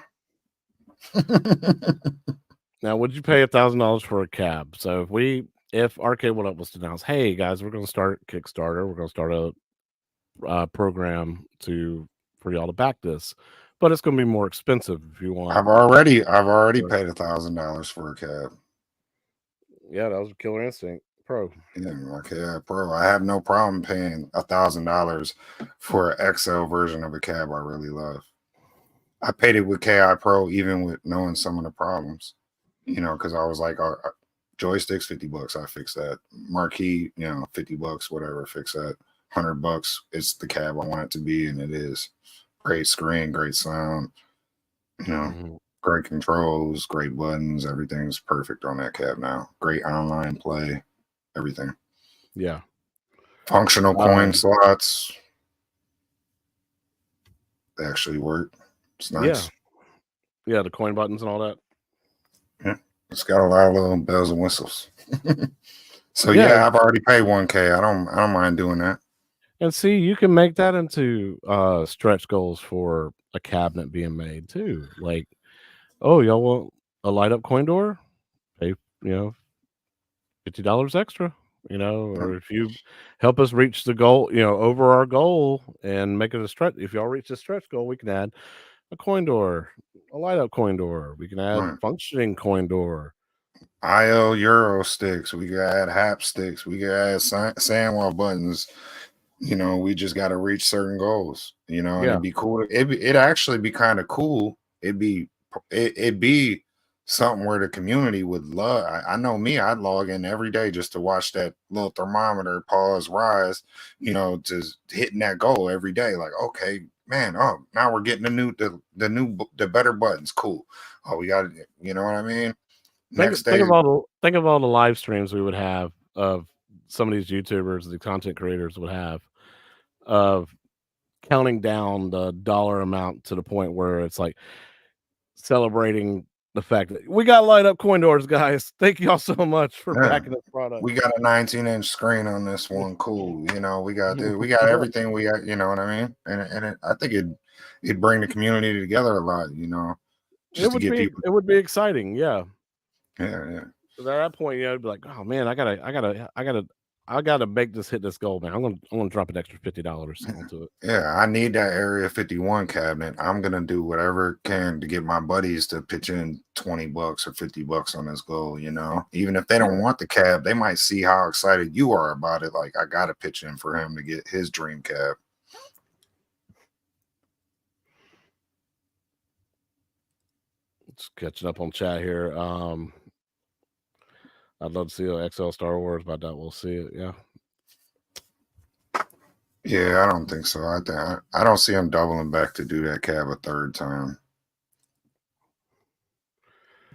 Now, would you pay $1,000 for a cab? So if Arcade What Up was to announce, hey guys, we're going to start Kickstarter, we're going to start a program for y'all to back this, but it's going to be more expensive if you want. I've already paid $1,000 for a cab. Yeah, that was Killer Instinct Pro. Yeah, my cab pro. I have no problem paying $1,000 for an XL version of a cab I really love. I paid it with KI Pro even with knowing some of the problems. Because I was like, joysticks $50, I fix that. Marquee, $50, whatever, fix that. $100, it's the cab I want it to be, and it is. Great screen, great sound, you know, Mhm. great controls, great buttons. Everything's perfect on that cab now. Great online play, everything. Yeah. Functional coin Um, slots. They actually work. It's yeah. nice. Yeah, the coin buttons and all that. Yeah. It's got a lot of little bells and whistles. So Yeah, yeah, I've already paid 1K. I don't mind doing that. and see, you can make that into stretch goals for a cabinet being made too. Like, oh, y'all want a light up coin door? Pay, $50 extra. Or if you help us reach the goal, over our goal and make it a stretch. If y'all reach the stretch goal, we can add a coin door, a light up coin door. We can add Right. functioning coin door. IO Euro sticks. We got add hap sticks. We got add sandwell buttons. We just got to reach certain goals. And Yeah, it'd be cool. It'd actually be kind of cool. It'd be something where the community would love. I know me. I'd log in every day just to watch that little thermometer pause rise. Just hitting that goal every day. Like, okay, man. Oh, now we're getting the better buttons. Cool. Oh, we got it. You know what I mean? Next think day, of all the live streams we would have of some of these YouTubers, the content creators would have of counting down the dollar amount to the point where it's like celebrating the fact that we got light up coin doors, guys. Thank y'all so much for yeah, backing this product. we got a 19-inch screen on this one. Cool. We got everything we got, you know what I mean? And I think it'd bring the community together a lot, just to get people. It would be exciting, yeah. Yeah, yeah. 'Cause at that point, I'd be like, oh man, I gotta make this hit this goal, man. I'm gonna drop an extra $50 onto it. Yeah, I need that Area 51 cabinet. I'm gonna do whatever can to get my buddies to pitch in $20 or $50 on this goal, Even if they don't want the cab, they might see how excited you are about it. Like, I gotta pitch in for him to get his dream cab. Just catching up on chat here. I'd love to see an XL Star Wars, but I doubt we'll see it. Yeah. Yeah, I don't think so. I don't see him doubling back to do that cab a third time.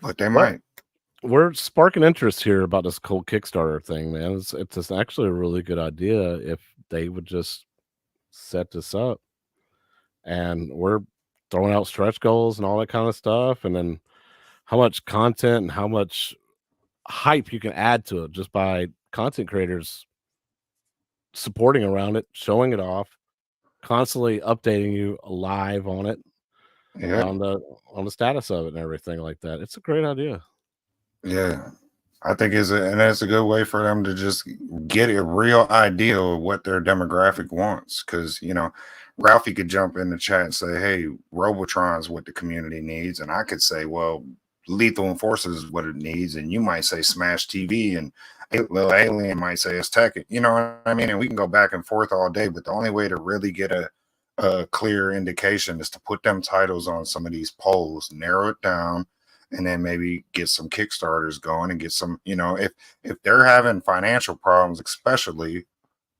But they might. We're sparking interest here about this cold Kickstarter thing, man. It's actually a really good idea if they would just set this up. And we're throwing out stretch goals and all that kind of stuff, and then how much content and how much hype you can add to it just by content creators supporting around it, showing it off, constantly updating you live on it, Yeah. on the status of it and everything like that. It's a great idea. Yeah. I think it's a good way for them to just get a real idea of what their demographic wants. Because, Ralphie could jump in the chat and say, hey, Robotron's what the community needs. And I could say, well, Lethal Enforcers is what it needs. And you might say Smash TV, and Little Alien might say it's Tech. You know what I mean? And we can go back and forth all day. But the only way to really get a clear indication is to put them titles on some of these polls, narrow it down, and then maybe get some Kickstarters going and get some, if they're having financial problems, especially,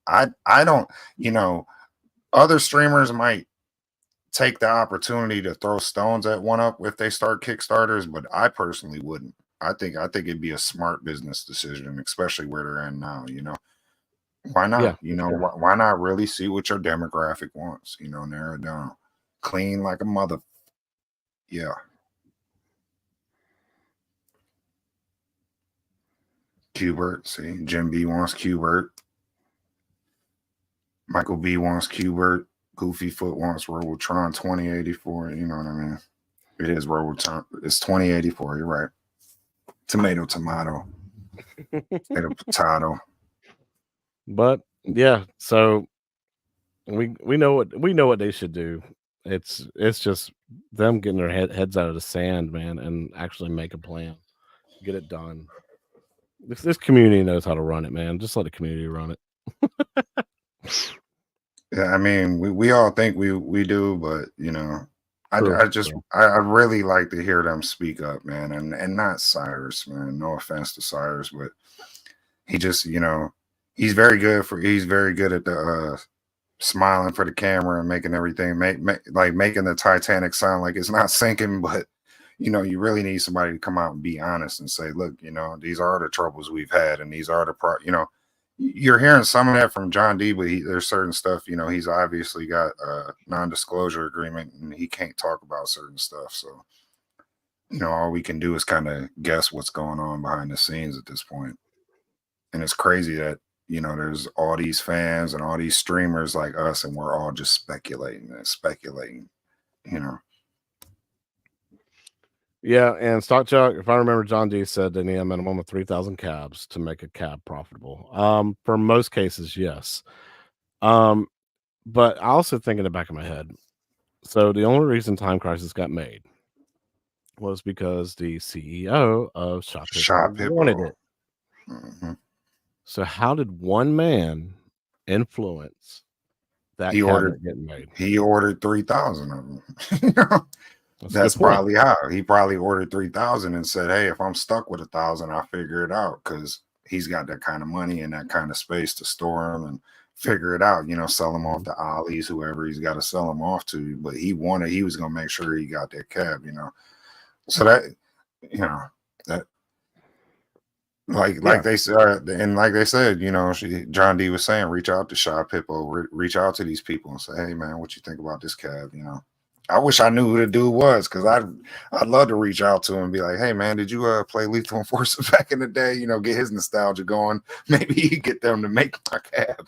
I don't, other streamers might take the opportunity to throw stones at one up if they start Kickstarters, but I personally wouldn't. I think it'd be a smart business decision, especially where they're in now, Why not? Yeah, sure. Why not really see what your demographic wants, narrow it down. Clean like a mother. Yeah. Qbert, see, Jim B wants Qbert. Michael B wants Qbert. Goofy Foot wants Robotron 2084. You know what I mean? It is Robotron. It's 2084. You're right. Tomato. Tomato. Potato. But yeah, so we know what they should do. It's just them getting their heads out of the sand, man, and actually make a plan, get it done. This community knows how to run it, man. Just let the community run it. Yeah, I mean, we all think we do, but I really like to hear them speak up, man, and not Cyrus, man. No offense to Cyrus, but he just, he's very good at the smiling for the camera and making everything making the Titanic sound like it's not sinking, but you really need somebody to come out and be honest and say, look, these are the troubles we've had, and these are the you're hearing some of that from John D, but there's certain stuff, he's obviously got a non-disclosure agreement and he can't talk about certain stuff. So, all we can do is kind of guess what's going on behind the scenes at this point. And it's crazy that, there's all these fans and all these streamers like us, and we're all just speculating. Yeah, and Stock Chuck, if I remember, John D said they need a minimum of 3,000 cabs to make a cab profitable. For most cases, yes. But I also think in the back of my head, so the only reason Time Crisis got made was because the CEO of Shop wanted it. Mm-hmm. So how did one man influence that cabinet getting made? He ordered 3,000 of them. That's probably how. He probably ordered 3,000 and said, hey, if I'm stuck with 1,000, I'll figure it out, because he's got that kind of money and that kind of space to store them and figure it out, sell them off to Ollie's, whoever he's got to sell them off to. But he was going to make sure he got that cab, So that, Like Yeah. they said, and like they said, John D was saying, reach out to Shop Hippo, reach out to these people and say, hey man, what you think about this cab? I wish I knew who the dude was, because I'd love to reach out to him and be like, hey man, did you play Lethal Enforcer back in the day? Get his nostalgia going. Maybe he get them to make my cab.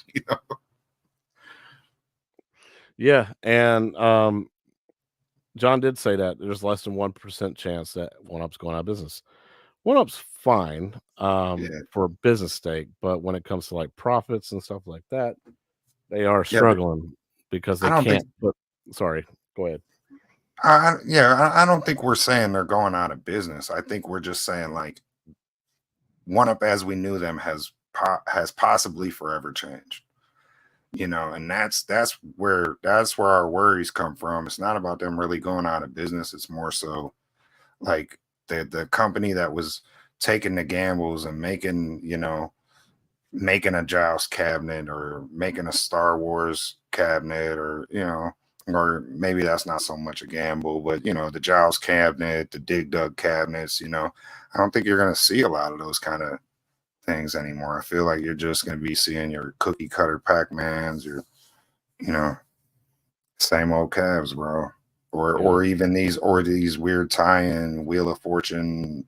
Yeah, and John did say that there's less than 1% chance that One Up's going out of business. One Up's fine Yeah, for business stake, but when it comes to like profits and stuff like that, they are yeah, but struggling because I they don't think. can't put. Sorry, go ahead. I don't think we're saying they're going out of business. I think we're just saying like One Up as we knew them has possibly forever changed. And that's where our worries come from. It's not about them really going out of business. It's more so like the company that was taking the gambles and making a Joust cabinet or making a Star Wars cabinet, or maybe that's not so much a gamble, but the Joust cabinet, the Dig Dug cabinets, I don't think you're going to see a lot of those kind of things anymore. I feel like you're just going to be seeing your cookie cutter Pac-Mans, your, you know, same old cabs, bro. Yeah, Or even these weird tie-in Wheel of Fortune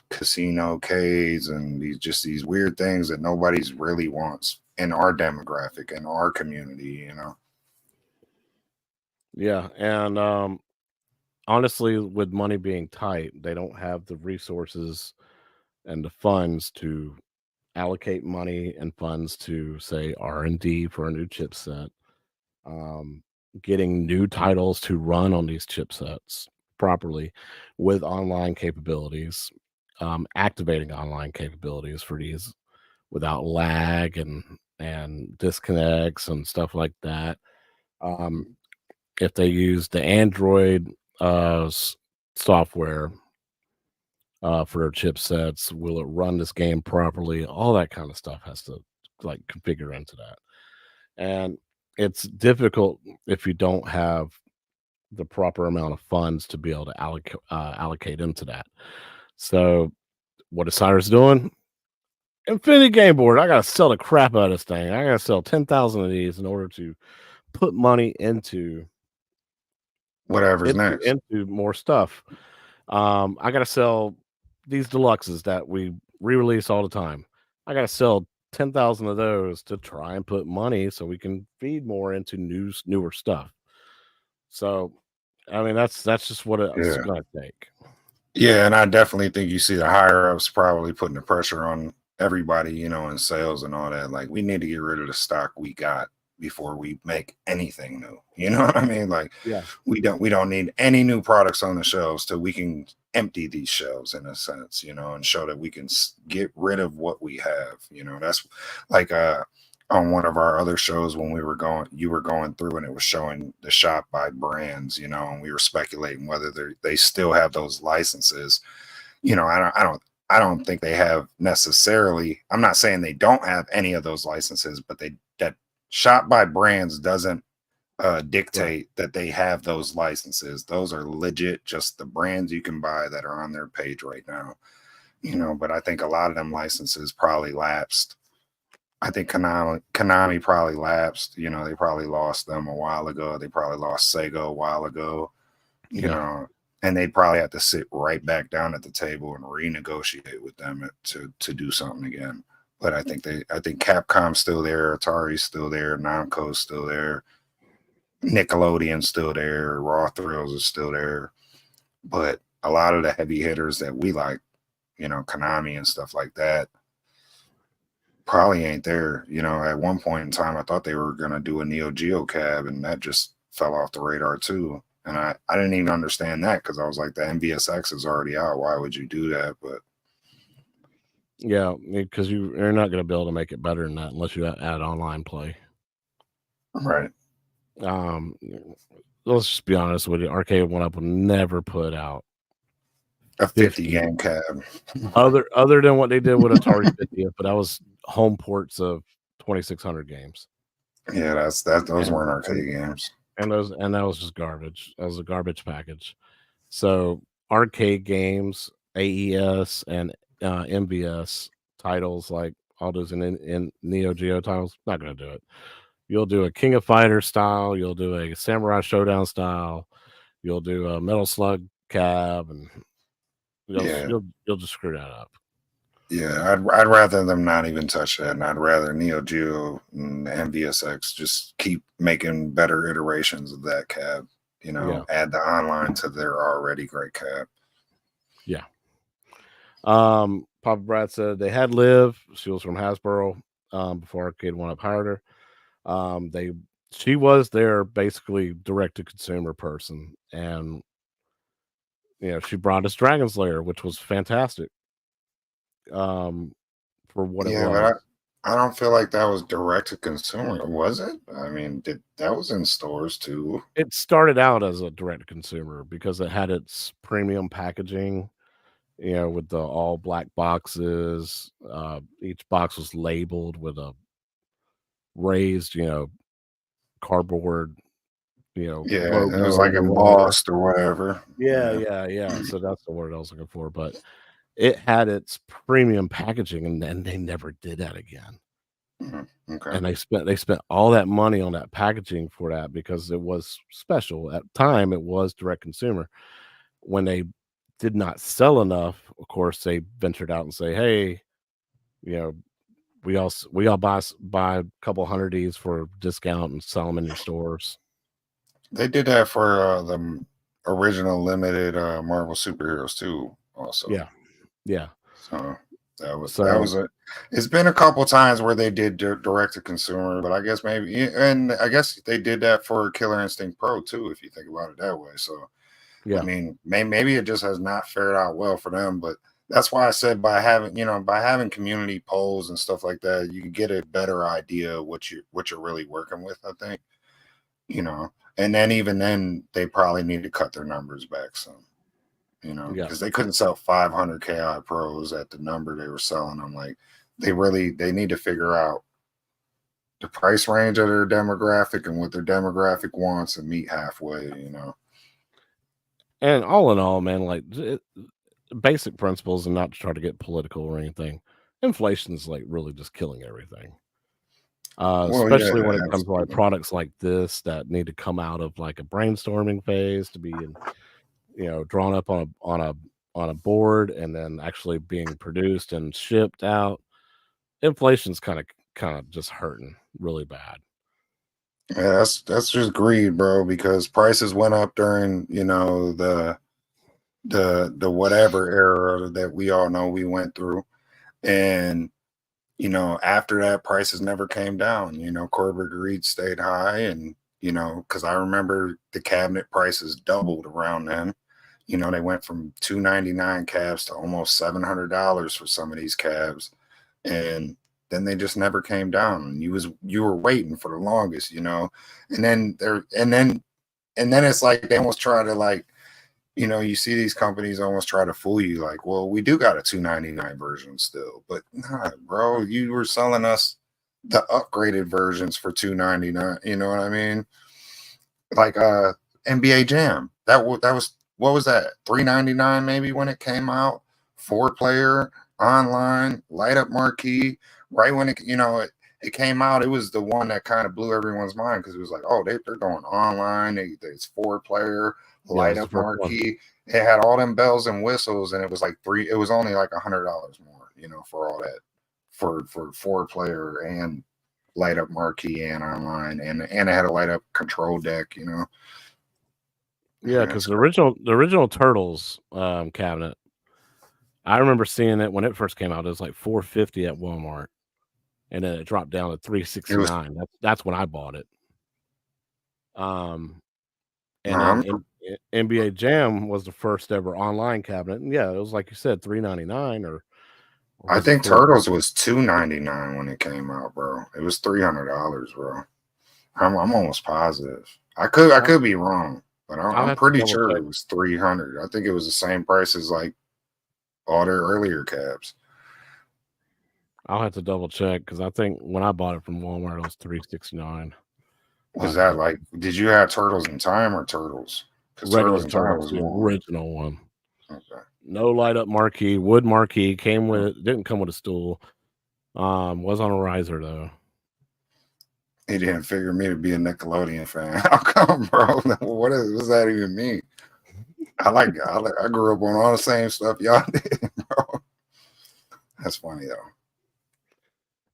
casino Ks and these weird things that nobody's really wants in our demographic, in our community. yeah, and honestly, with money being tight, they don't have the resources and the funds to allocate money and funds to say R&D for a new chipset, um, getting new titles to run on these chipsets properly with online capabilities, activating online capabilities for these without lag and disconnects and stuff like that. Um, if they use the Android software for their chipsets, will it run this game properly? All that kind of stuff has to like configure into that, and it's difficult if you don't have the proper amount of funds to be able to allocate into that. So what is Cyrus doing? Infinity Game Board. I gotta sell the crap out of this thing. I gotta sell 10,000 of these in order to put money Whatever's next. into more stuff. I gotta sell these deluxes that we re-release all the time. I gotta sell 10,000 of those to try and put money so we can feed more into newer stuff. So, I mean, that's just what it's Yeah. gonna take. Yeah, and I definitely think you see the higher ups probably putting the pressure on everybody, in sales and all that. Like, we need to get rid of the stock we got before we make anything new. You know what I mean? Like, Yeah, we don't need any new products on the shelves till we can empty these shelves in a sense, and show that we can get rid of what we have. That's like on one of our other shows when you were going through and it was showing the shop by brands, and we were speculating whether they still have those licenses. I don't think they have necessarily. I'm not saying they don't have any of those licenses, but that shop by brands doesn't right. dictate that they have those licenses. Those are legit, just the brands you can buy that are on their page right now. But I think a lot of them licenses probably lapsed. I think Konami probably lapsed. They probably lost them a while ago. They probably lost Sega a while ago. You Yeah, know, and they probably have to sit right back down at the table and renegotiate with them to do something again. But I think Capcom's still there, Atari's still there, Namco's still there, Nickelodeon's still there, Raw Thrills is still there. But a lot of the heavy hitters that we like, Konami and stuff like that, probably ain't there. At one point in time, I thought they were gonna do a Neo Geo cab, and that just fell off the radar too. And I didn't even understand that because I was like, the MVSX is already out. Why would you do that? But yeah, because you're not gonna be able to make it better than that unless you add online play. right, Um, let's just be honest with you. Arcade One Up will never put out a 50 50 game cab. other than what they did with Atari 50, but that was home ports of 2,600 games, Yeah, those and weren't and arcade games. and that was just garbage. That was a garbage package. So arcade games, AES and MVS titles like all those in Neo Geo titles. Not gonna do it. You'll do a King of Fighters style. You'll do a Samurai Showdown style. You'll do a Metal Slug cab, and Yeah. you'll just screw that up. Yeah, I'd rather them not even touch that, and I'd rather Neo Geo and MVSX just keep making better iterations of that cab. Yeah, Add the online to their already great cab. yeah. Papa Brad said they had Liv. She was from Hasbro. Before Arcade One Up hired her. They She was their basically direct to consumer person, and she brought us Dragon Slayer, which was fantastic. Um, for what it Yeah, was. but I don't feel like that was direct to consumer, was it? I mean, that was in stores too? It started out as a direct to consumer because it had its premium packaging, with the all black boxes. Each box was labeled with a raised, cardboard, Yeah, it was logo like or whatever. embossed or whatever. Yeah, Yeah. yeah, yeah. So that's the word I was looking for. But it had its premium packaging, and then they never did that again. Okay. And they spent all that money on that packaging for that because it was special. At the time, it was direct consumer. When they did not sell enough, of course, they ventured out and say, "Hey, you know, we all buy a couple hundred of these for a discount and sell them in your stores." They did that for the original limited Marvel superheroes too, also. Yeah, yeah. So that was So a. It's been a couple times where they did direct to consumer, but I guess and I guess they did that for Killer Instinct Pro too, if you think about it that way. So I yeah, mean, maybe it just has not fared out well for them, but that's why I said by having community polls and stuff like that, you can get a better idea of what you're really working with. I think you know, and then even then, they probably need to cut their numbers back some. yeah, Because they couldn't sell 500 KI pros at the number they were selling them. Like they need to figure out the price range of their demographic and what their demographic wants and meet halfway. and all in all, man, like basic principles, and not to try to get political or anything. Inflation's like really just killing everything. Well, yeah, Especially when it comes to like absolutely. products like this that need to come out of like a brainstorming phase to be drawn up on a board and then actually being produced and shipped out. Inflation's kind of just hurting really bad. Yeah, that's just greed, bro, because prices went up during, the whatever era that we all know we went through. And after that, prices never came down. Corporate greed stayed high, and because I remember the cabinet prices doubled around then. They went from 299 cabs to almost $700 for some of these cabs, and then they just never came down. And you were waiting for the longest, and then it's like they almost try to like you see these companies almost try to fool you like, well, we do got a 299 version still, but nah, bro, you were selling us the upgraded versions for 299. You know what I mean? Like NBA Jam. That was what was that? 399 maybe when it came out. 4-player online light up marquee. Right when it came out, it was the one that kind of blew everyone's mind because it was like, oh, they're going online. It's 4-player Yeah, it light was the up first one. marquee. It had all them bells and whistles, and it was like it was only like $100 more, for all that, for 4-player and light up marquee and online, and it had a light up control deck. Yeah, That's because the crazy. original Turtles cabinet, I remember seeing it when it first came out. It was like 450 at Walmart, and then it dropped down to It was 369. That's when I bought it. Um, and then um, NBA Jam was the first ever online cabinet, and yeah, it was like you said, 399 or I was it think four? Turtles was 299 when it came out, bro. It was $300, bro. I'm almost positive. I could be wrong, but I'll I'm have to pretty double sure check. it was 300. I think it was the same price as like all their earlier cabs. I'll have to double check because I think when I bought it from Walmart, it was 369. I'll Was have to that double like, did you have Turtles in Time or Turtles? Because Turtles regular in Time Turtles, was the more. original one. Okay. No light up marquee, wood marquee came with it. Didn't come with a stool. Was on a riser though. He didn't figure me to be a Nickelodeon fan. How come, bro? What does that even mean? I grew up on all the same stuff y'all did, bro. That's funny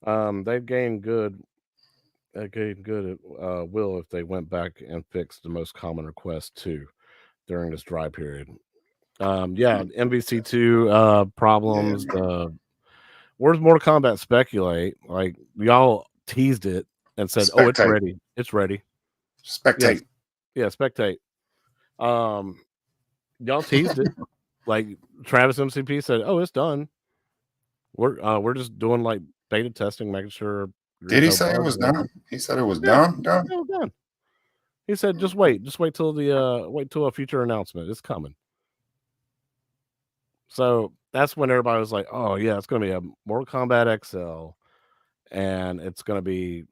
though. They'd gain good. They gained good at will if they went back and fixed the most common request too during this dry period. Yeah, MVC2 problems. Yeah, Where's Mortal Kombat Speculate? Like y'all teased it and said, "Oh, it's spectate, ready. It's ready." Yes, spectate. yeah, spectate. Y'all teased it. Like Travis MCP said, "Oh, it's done. We're just doing like beta testing, making sure Did there's he no say it bugs was or anything." done? He said it was Yeah, done. Done. it was done. He said, "Just wait till a future announcement. It's coming." So that's when everybody was like, "Oh yeah, it's going to be a Mortal Kombat XL, and it's going to be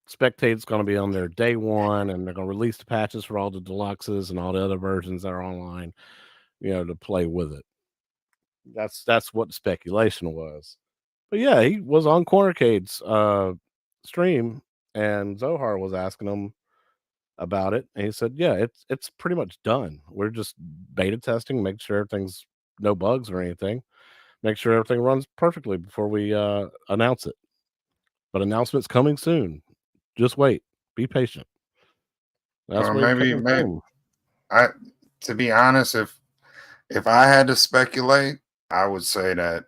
Spectate's going to be on there day one, and they're going to release the patches for all the deluxes and all the other versions that are online, to play with it." That's what the speculation was. But yeah, he was on Cornercade's stream, and Zohar was asking him about it, and he said, "Yeah, it's pretty much done. We're just beta testing, make sure everything's no bugs or anything, make sure everything runs perfectly before we announce it. But announcements coming soon. Just wait, be patient." That's Or what he kept on maybe saying. I. To be honest, if I had to speculate, I would say that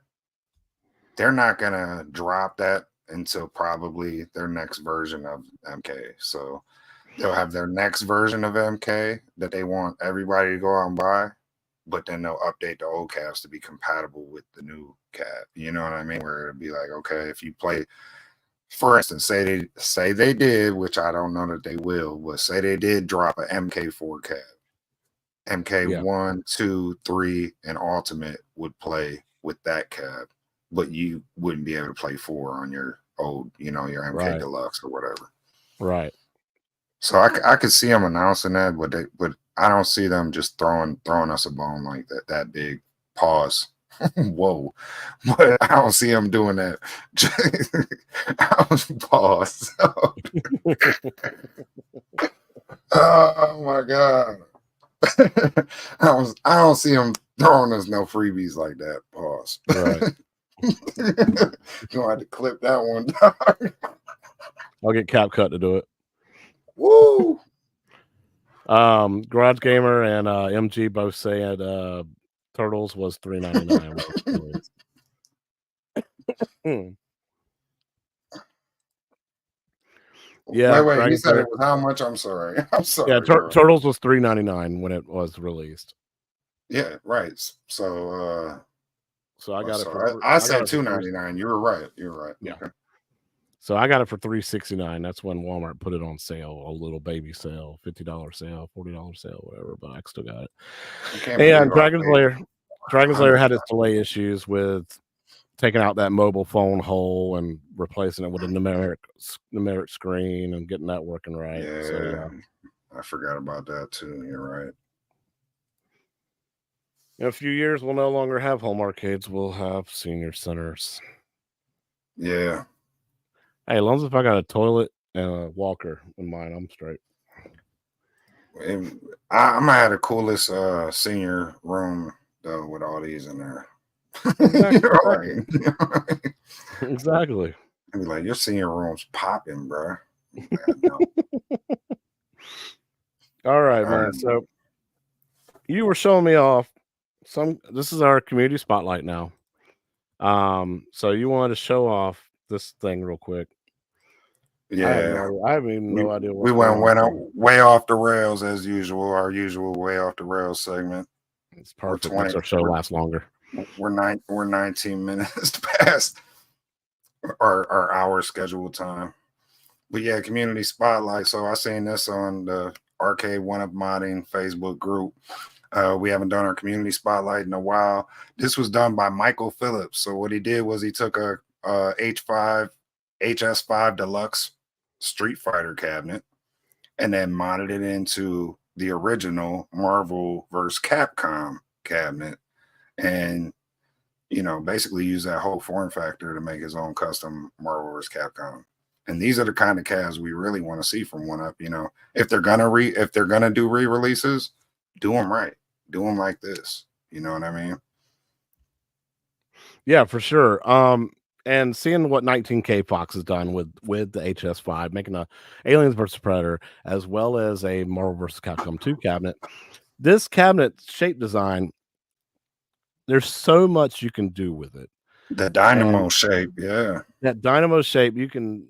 they're not gonna drop that until probably their next version of MK. So they'll have their next version of MK that they want everybody to go out and buy, but then they'll update the old cabs to be compatible with the new cab. You know what I mean? Where it'll be like, okay, if you play, for instance, say they did, which I don't know that they will, but say they did drop a MK4 cab. MK Yeah, 1, 2, 3, and Ultimate would play with that cab, but you wouldn't be able to play 4 on your old, your MK right, Deluxe or whatever. right. So I could see them announcing that, but I don't see them just throwing us a bone like that big. Pause. Whoa, but I don't see them doing that. Pause. Oh my god. I don't see them throwing us no freebies like that. Pause. Right. You gonna have to clip that one down. I'll get CapCut to do it. Woo! Garage Gamer and MG both said Turtles was $3.99 when it was released. Yeah, Wait. He Dragon said Slayer. it was how much? I'm sorry. I'm Yeah, sorry, bro. Turtles was $3.99 when it was released. Yeah, right. So I got it for So I I got said it for three. $2.99. You were right. You're right. Yeah. Okay. So I got it for $3.69. That's when Walmart put it on sale, a little baby sale, $50 sale, $40 sale, whatever. But I still got it. I can't believe And I paid Dragon Slayer had its 100. delay issues with taking out that mobile phone hole and replacing it with a numeric screen and getting that working right. So Yeah, yeah, I forgot about that too. You're right. in a few years we'll no longer have home arcades. We'll have senior centers. Yeah. Hey, as long as if I got a toilet and a walker in mine, I'm straight. I might have the coolest senior room though with all these in there. Exactly. Like, Exactly. I'd be like, your senior room's popping, bro. Like, no. All right, All man. right. So you were showing me off this is our community spotlight now. So you wanted to show off this thing real quick. Yeah. I have even no idea We what's going on here. way off the rails as usual. Our usual way off the rails segment. It's perfect. Makes our show last longer. We're 19 minutes past our hour scheduled time. But yeah, community spotlight. So I seen this on the Arcade One Up Modding Facebook group. We haven't done our community spotlight in a while. This was done by Michael Phillips. So what he did was he took a HS5 Deluxe Street Fighter cabinet and then modded it into the original Marvel vs. Capcom cabinet. And basically use that whole form factor to make his own custom Marvel vs. Capcom. And these are the kind of calves we really want to see from One Up. If they're gonna do re-releases, do them right. Do them like this. You know what I mean? Yeah, for sure. And seeing what 19K Fox has done with the HS5, making a Aliens vs Predator as well as a Marvel vs Capcom 2 cabinet. This cabinet shape design, there's so much you can do with it. The dynamo And shape, yeah. that dynamo shape, you can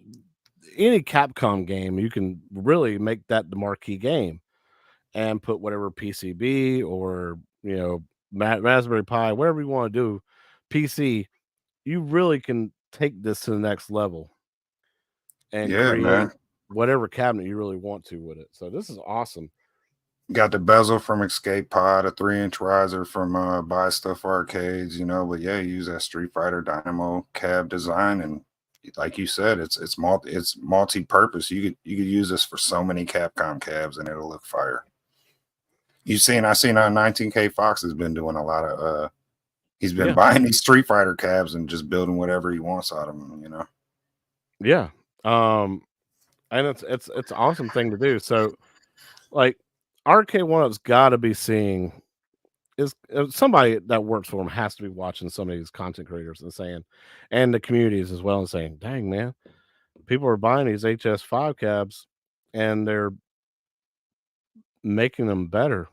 any Capcom game, you can really make that the marquee game and put whatever PCB or Raspberry Pi, whatever you want to do, PC, you really can take this to the next level and Yeah, create man. whatever cabinet you really want to with it. So this is awesome. Got the bezel from Escape Pod, a 3-inch riser from Buy Stuff Arcades, but yeah, you use that Street Fighter Dynamo cab design, and like you said, it's multi-purpose. You could use this for so many Capcom cabs and it'll look fire. I seen 19K Fox has been doing a lot of he's been buying these Street Fighter cabs and just building whatever he wants out of them, Yeah. And it's an awesome thing to do. So like RK1-Up's got to be seeing is somebody that works for him has to be watching some of these content creators and saying, and the communities as well, and saying, dang man, people are buying these HS5 cabs and they're making them better.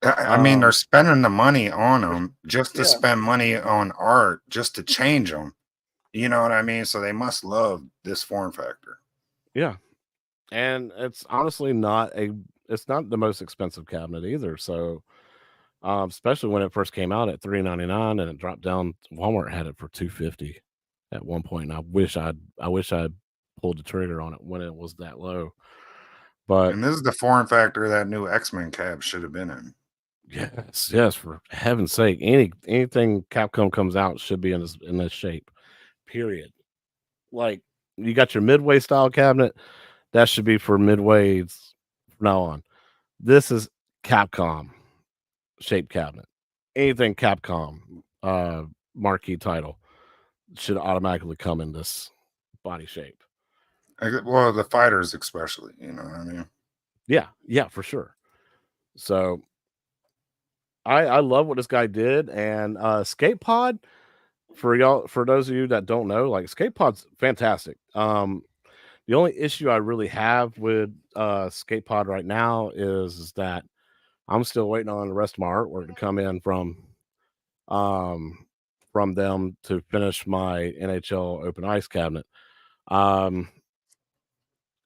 I mean, they're spending the money on them just to Yeah. spend money on art, just to change them. You know what I mean? So they must love this form factor. Yeah. And it's honestly it's not the most expensive cabinet either. So especially when it first came out at $399 and it dropped down, Walmart had it for $250 at one point. And I wish I'd pulled the trigger on it when it was that low. But And this is the form factor that new X-Men cab should have been in. yes, for heaven's sake, anything Capcom comes out should be in this shape. Period. Like you got your Midway style cabinet, that should be for Midways from now on. This is Capcom shaped cabinet. Anything Capcom marquee title should automatically come in this body shape. Well, the fighters especially, you know what I mean? Yeah, for sure. So I love what this guy did, and Skate Pod, for those of you that don't know, like Skate Pod's fantastic. The only issue I really have with Skate Pod right now is that I'm still waiting on the rest of my artwork to come in from them to finish my NHL Open Ice cabinet. I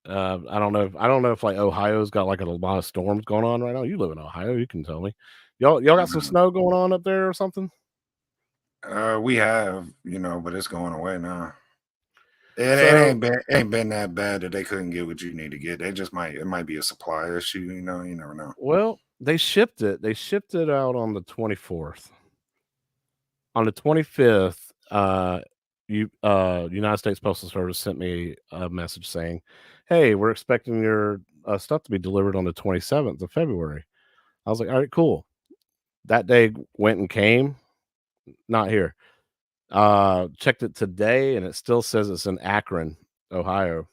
don't know if like Ohio's got like a lot of storms going on right now. You live in Ohio, you can tell me. Y'all got some snow going on up there or something? We have, but it's going away now. It So ain't been that bad that they couldn't get what you need to get. It might be a supply issue, you never know. well, they shipped it. They shipped it out on the 24th. On the 25th, United States Postal Service sent me a message saying, "Hey, we're expecting your stuff to be delivered on the 27th of February." I was like, "All right, cool." That day went and came, not here. Checked it today, and it still says it's in Akron, Ohio.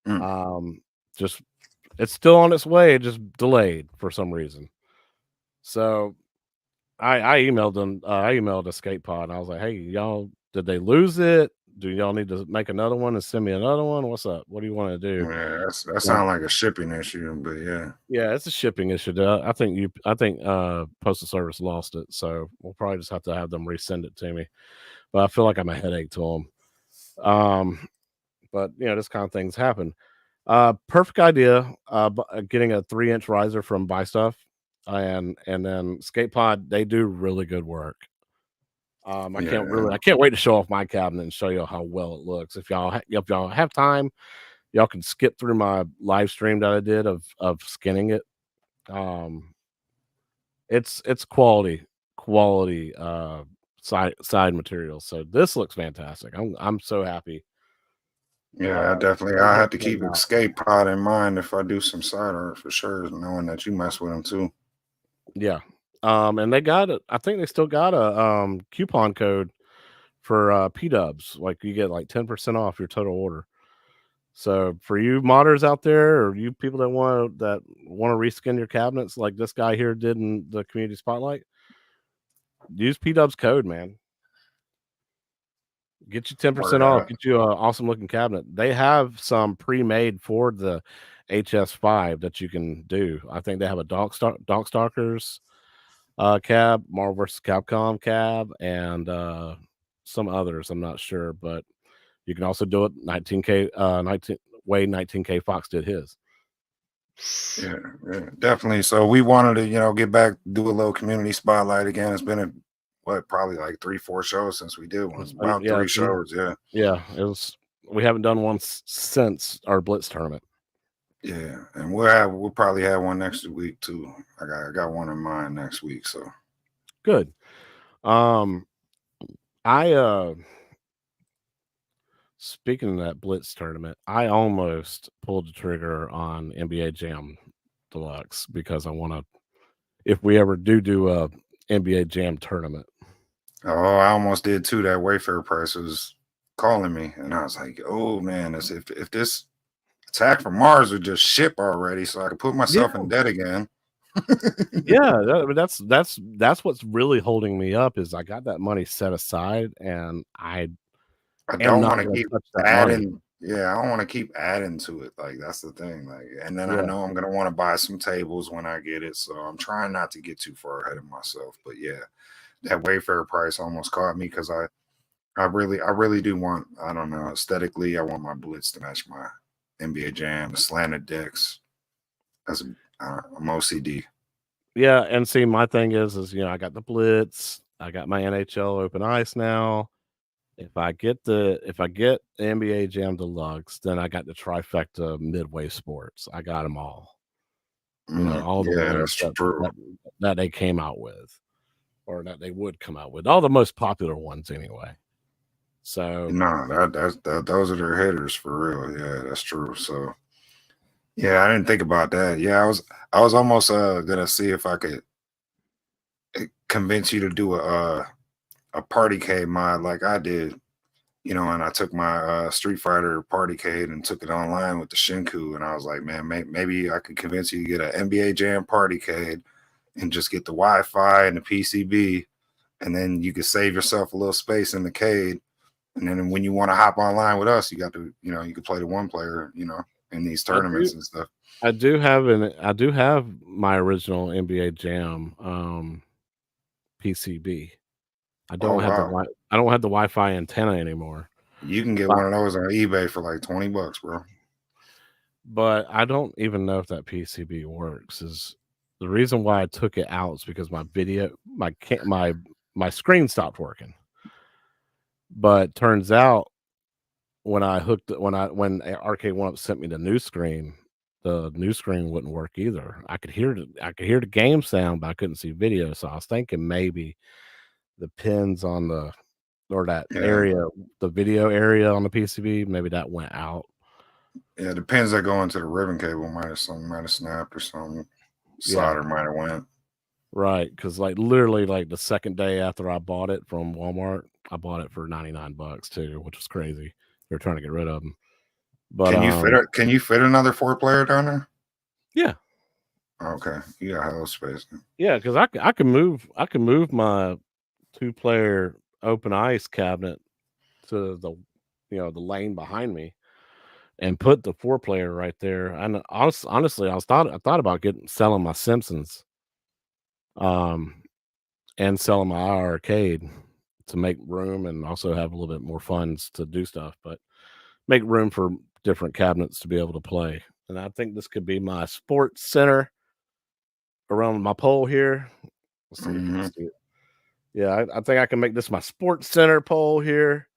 Mm. Just it's still on its way, just delayed for some reason. So I emailed them. I emailed Escape Pod, and I was like, "Hey, y'all, did they lose it? Do y'all need to make another one and send me another one? What's up? What do you want to do?" Yeah, that sounds like a shipping issue, but yeah. Yeah, it's a shipping issue. I think Postal Service lost it, so we'll probably just have to have them resend it to me. But I feel like I'm a headache to them. But this kind of things happen. Perfect idea. Getting a 3-inch riser from Buy Stuff, and then Skate Pod, they do really good work. I Yeah. can't wait to show off my cabinet and show you how well it looks. If y'all have time, y'all can skip through my live stream that I did of skinning it. It's quality side material. So this looks fantastic. I'm so happy. Yeah, I have to keep Escape Pod in mind if I do some side art for sure, knowing that you mess with them too. Yeah. And they got it. I think they still got a coupon code for P-dubs. Like you get like 10% off your total order. So for you modders out there, or you people that want to reskin your cabinets, like this guy here did in the community spotlight, use P-dubs code, man. Get you 10% off. Get you an awesome looking cabinet. They have some pre-made for the HS5 that you can do. I think they have a Darkstalkers cab, Marvel vs. Capcom cab, and some others. I'm not sure, but you can also do it 19K. 19K Fox did his. Yeah, definitely. So we wanted to, get back, do a little community spotlight again. It's been probably like 3-4 shows since we did one. About 3 shows, yeah. Yeah, it was. We haven't done one since our Blitz tournament. Yeah, and we'll probably have one next week too. I got one in mind next week, so good. Speaking of that Blitz tournament, I almost pulled the trigger on NBA Jam Deluxe because I want to, if we ever do a NBA Jam tournament. Oh, I almost did too. That Wayfair price was calling me, and I was like, "Oh man, as if this Attack from Mars would just ship already, so I could put myself in debt again." Yeah, that's what's really holding me up is I got that money set aside, and I don't want to keep adding. Yeah, I don't want to keep adding to it. Like that's the thing. Like, and then I know I'm gonna want to buy some tables when I get it, so I'm trying not to get too far ahead of myself. But yeah, that Wayfair price almost caught me because I really do want. I don't know, aesthetically, I want my Blitz to match my NBA Jam, the slanted decks. As I'm OCD. Yeah, and see, my thing is I got the Blitz, I got my NHL Open Ice now. If I get NBA Jam Deluxe, then I got the trifecta Midway Sports. I got them all. All the ones that they came out with, or that they would come out with. All the most popular ones, anyway. So no, those are their hitters for real. Yeah, that's true. So yeah, I didn't think about that. Yeah, I was almost gonna see if I could convince you to do a Partycade mod like I did, and I took my Street Fighter Partycade and took it online with the Shinku, and I was like, man, maybe I could convince you to get an NBA Jam Partycade and just get the Wi-Fi and the PCB, and then you could save yourself a little space in the cade. And then when you want to hop online with us, you got to, you can play the one player, in these tournaments and stuff. I do have my original NBA Jam PCB. I don't have the Wi-Fi antenna anymore. You can get one of those on eBay for like $20, bro. But I don't even know if that PCB works. Is the reason why I took it out is because my screen stopped working. But turns out when Arcade One Up sent me the new screen wouldn't work either. I could hear the game sound, but I couldn't see video. So I was thinking maybe the pins on area, the video area on the PCB, maybe that went out. Yeah, the pins that go into the ribbon cable might have snapped or something. Solder might have went. Right, because literally the second day after I bought it from Walmart, I bought it for $99 too, which was crazy. They're trying to get rid of them. But can you fit another 4-player down there? Yeah. Okay, you got hell space. Yeah, because I can move my 2-player Open Ice cabinet to the the lane behind me and put the 4-player right there. And honestly, I thought about selling my Simpsons, and selling my arcade to make room and also have a little bit more funds to do stuff, but make room for different cabinets to be able to play. And I think this could be my sports center around my pole here. Let's see if you can see it. Yeah, I think I can make this my sports center pole here.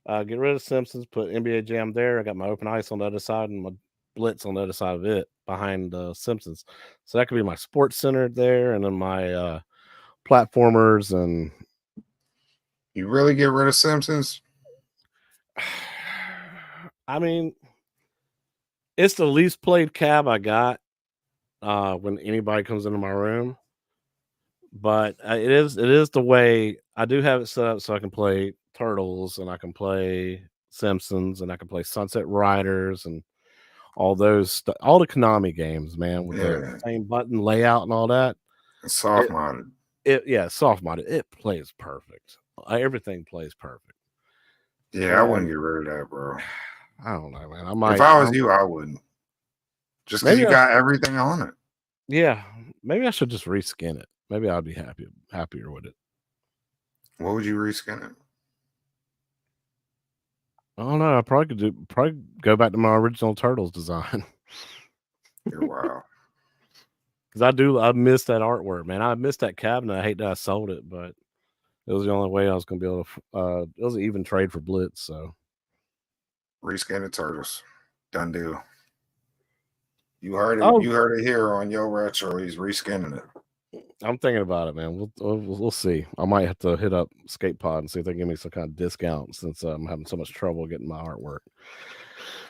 Get rid of Simpsons, put NBA Jam there. I got my Open Ice on the other side and my Blitz on the other side of it behind Simpsons. So that could be my sports center there, and then my platformers. And you really get rid of Simpsons? I mean, it's the least played cab I got when anybody comes into my room. but it is the way I do have it set up so I can play Turtles and I can play Simpsons and I can play Sunset Riders and all all the Konami games, man, with the Yeah, same button layout and all that. it's soft It modded. yeah, soft modded. It plays perfect. Everything plays perfect. Yeah, I wouldn't And get rid of that, bro. I don't know, man. If I was you, I wouldn't. Just because Maybe you got everything on it. yeah, maybe I should just reskin it. Maybe I'd be happier with it. What would you reskin it? I don't know. I probably could probably go back to my original Turtles design. You're wild. Because I miss that artwork, man. I miss that cabinet. I hate that I sold it, but it was the only way I was gonna be able to it was an even trade for Blitz, so Reskin the turtles. Done deal. You heard it. oh, You heard it here on Yo Retro. He's reskinning it. I'm thinking about it, man. We'll see. I might have to hit up Skate Pod and see if they give me some kind of discount since I'm having so much trouble getting my artwork.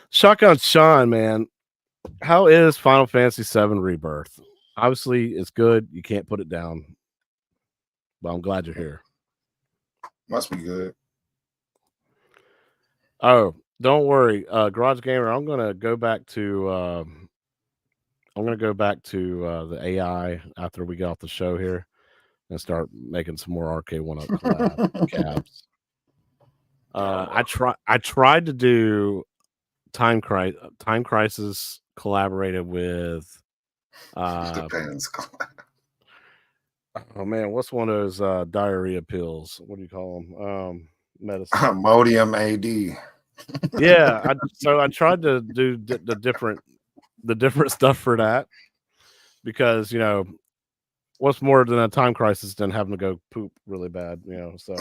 Shotgun Sean, man, how is Final Fantasy VII Rebirth? Obviously, it's good. You can't put it down, but I'm glad you're here. Must be good. Oh, don't worry, Garage Gamer. I'm gonna go back to the AI after we get off the show here and start making some more Arcade One Up collab cabs. I tried to do Time Crisis collaborated with Depends. oh man, what's one of those diarrhea pills? What do you call them? Medicine. Modium AD. Yeah, so I tried to do the different stuff for that because what's more than a time crisis than having to go poop really bad, so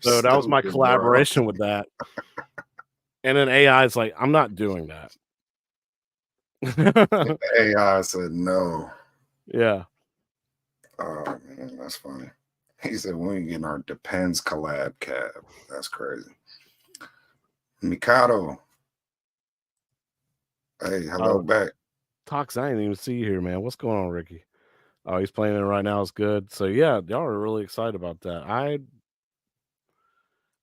so that was my Stupid, collaboration with that. And then AI is like, I'm not doing that. AI said no. Yeah. Oh man, that's funny. He said we getting our Depends collab cab. That's crazy. Mikado. Hey, hello back. Tox, I didn't even see you here, man. What's going on, Ricky? Oh, he's playing it right now. It's good. So yeah, y'all are really excited about that. I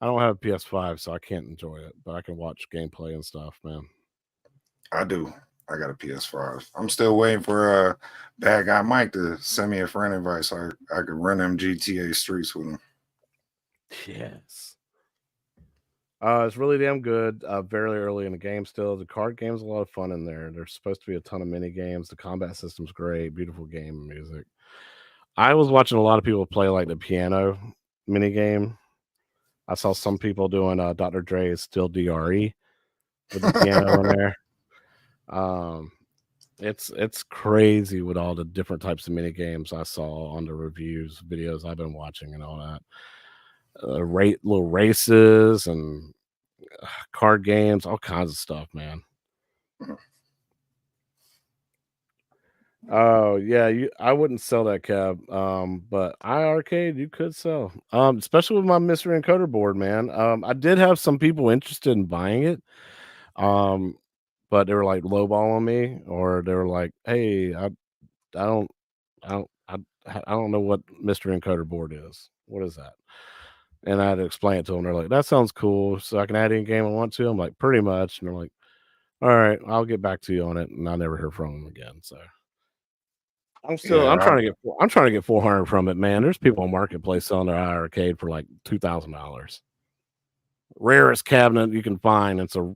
don't have a PS5, so I can't enjoy it, but I can watch gameplay and stuff, man. I do. I got a PS5. I'm still waiting for bad guy Mike to send me a friend invite so I can run them GTA streets with him. Yes. It's really damn good. Very early in the game still. The card game's a lot of fun in there. There's supposed to be a ton of mini games. The combat system's great. Beautiful game and music. I was watching a lot of people play like the piano mini game. I saw some people doing Dr. Dre's Still DRE with the piano in there. It's crazy with all the different types of mini games I saw on the reviews videos I've been watching and all that. Little races and card games, all kinds of stuff, man. Oh yeah, I wouldn't sell that cab. But iArcade you could sell. Especially with my mystery encoder board, man. I did have some people interested in buying it. But they were like lowballing me, or they were like, "Hey, I don't, I don't, I don't know what mystery encoder board is. What is that?" And I had to explain it to them. They're like, "That sounds cool. So I can add any game I want to." I'm like, "Pretty much." And they're like, "All right, I'll get back to you on it." And I never heard from them again. So I'm Yeah, trying to get 400 from it, man. There's people on Marketplace selling their arcade for like $2,000. Rarest cabinet you can find. It's a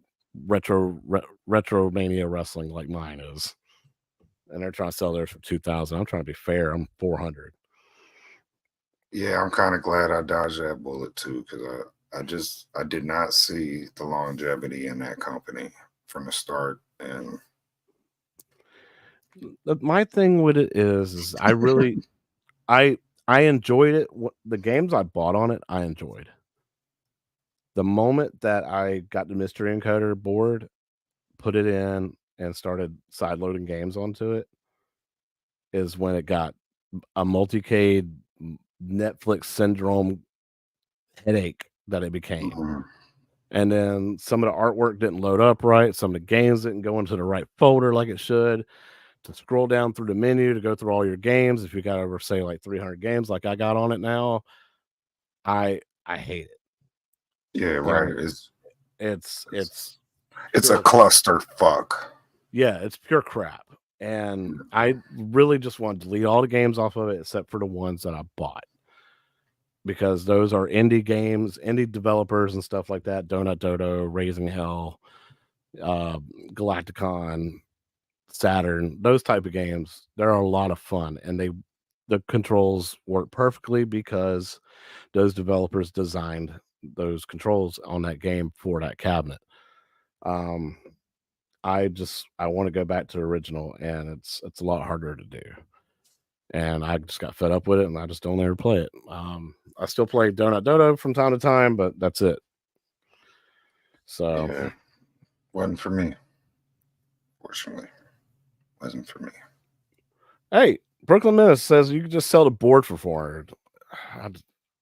retro mania wrestling like mine is, and they're trying to sell theirs for 2,000. I'm trying to be fair. I'm 400. yeah, I'm kind of glad I dodged that bullet too, because I did not see the longevity in that company from the start. And My thing with it is I really I enjoyed it. The games I bought on it, I enjoyed. The moment that I got the mystery encoder board, put it in, and started side loading games onto it, is when it got a multicade Netflix syndrome headache that it became. And then some of the artwork didn't load up right. Some of the games didn't go into the right folder like it should. to scroll down through the menu to go through all your games. If you got over say like 300 games like I got on it now, I hate it. Yeah, right. And it's It's a pure, clusterfuck. yeah, it's pure crap. And I really just want to delete all the games off of it except for the ones that I bought, because those are indie games, indie developers and stuff like that. Donut Dodo, Raising Hell, Galacticon, Saturn, those type of games. They're a lot of fun, and the controls work perfectly because those developers designed those controls on that game for that cabinet. Um, I want to go back to the original, and it's a lot harder to do. And I just got fed up with it, and I just don't ever play it. I still play Donut Dodo from time to time, but that's it. So Yeah, wasn't for me. Fortunately, wasn't for me. hey, Brooklyn Menace says you could just sell the board for 400. I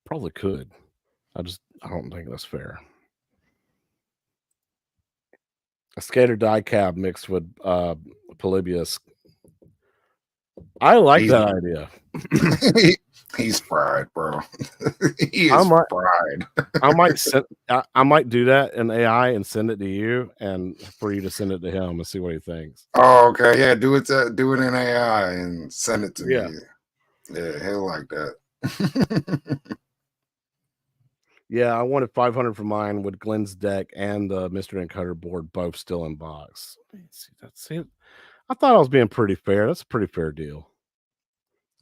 probably could. I don't think that's fair. A skater die cab mixed with Polybius. I like He's that idea. he's fried, bro. He I is might fried. I might do that in AI and send it to you, and for you to send it to him and see what he thinks. Oh, okay. Yeah, do it in AI and send it to Yeah. me. Yeah, he'll like that. Yeah, I wanted 500 for mine with Glenn's deck and the Mr. Encoder board both still in box. See, that's it. I thought I was being pretty fair. That's a pretty fair deal.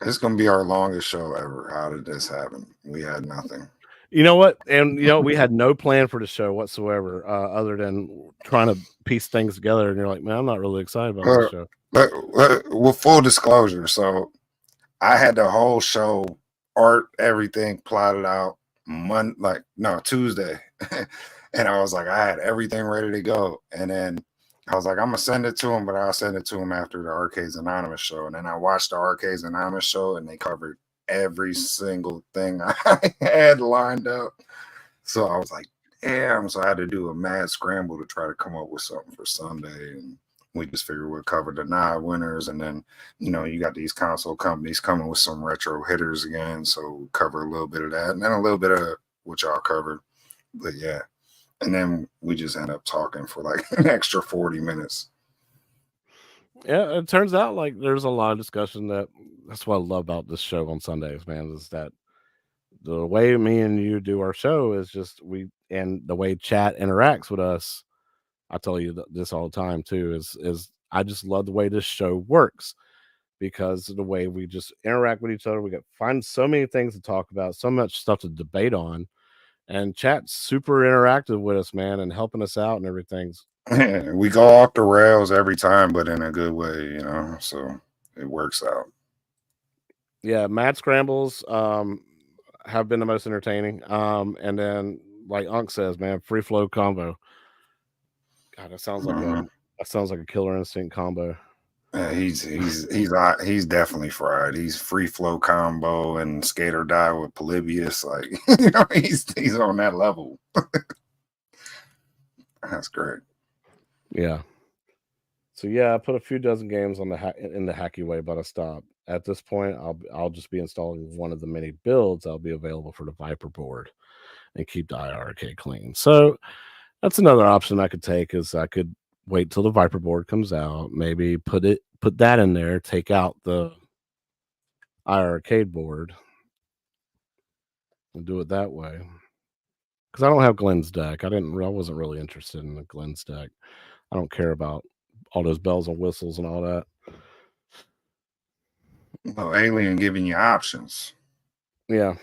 It's gonna be our longest show ever. How did this happen? We had nothing. You know what? And we had no plan for the show whatsoever, other than trying to piece things together. And you're like, man, I'm not really excited about this show. With full disclosure, so I had the whole show, art, everything plotted out Tuesday. And I was like, I had everything ready to go. And then I was like, I'm gonna send it to him, but I'll send it to him after the Arcades Anonymous show. And then I watched the Arcades Anonymous show, and they covered every single thing I had lined up. So I was like, damn. So I had to do a mad scramble to try to come up with something for Sunday. And we just figured we'd cover the 9 winners. And then, you got these console companies coming with some retro hitters again. So we'll cover a little bit of that. And then a little bit of what y'all covered. But yeah. And then we just end up talking for like an extra 40 minutes. Yeah, it turns out like there's a lot of discussion. That's what I love about this show on Sundays, man, is that the way me and you do our show is just and the way chat interacts with us. I tell you this all the time too, is I just love the way this show works, because of the way we just interact with each other. We find so many things to talk about, so much stuff to debate on, and chat's super interactive with us, man, and helping us out and everything. Yeah, we go off the rails every time, but in a good way, so it works out. Yeah, mad scrambles have been the most entertaining. And then, like Unc says, man, free flow combo. God, that sounds like a Killer Instinct combo. Yeah, he's definitely fried. He's free flow combo and skater die with Polybius. Like he's on that level. That's great. Yeah. So yeah, I put a few dozen games on in the hacky way, but I stopped. At this point, I'll just be installing one of the many builds that'll be available for the Viper board, and keep the IRK clean. So that's another option I could take, is I could wait till the Viper board comes out, maybe put that in there, take out the IRK board, and do it that way. Because I don't have Glenn's deck. I wasn't really interested in the Glenn's deck. I don't care about all those bells and whistles and all that. Well, Alien giving you options. Yeah.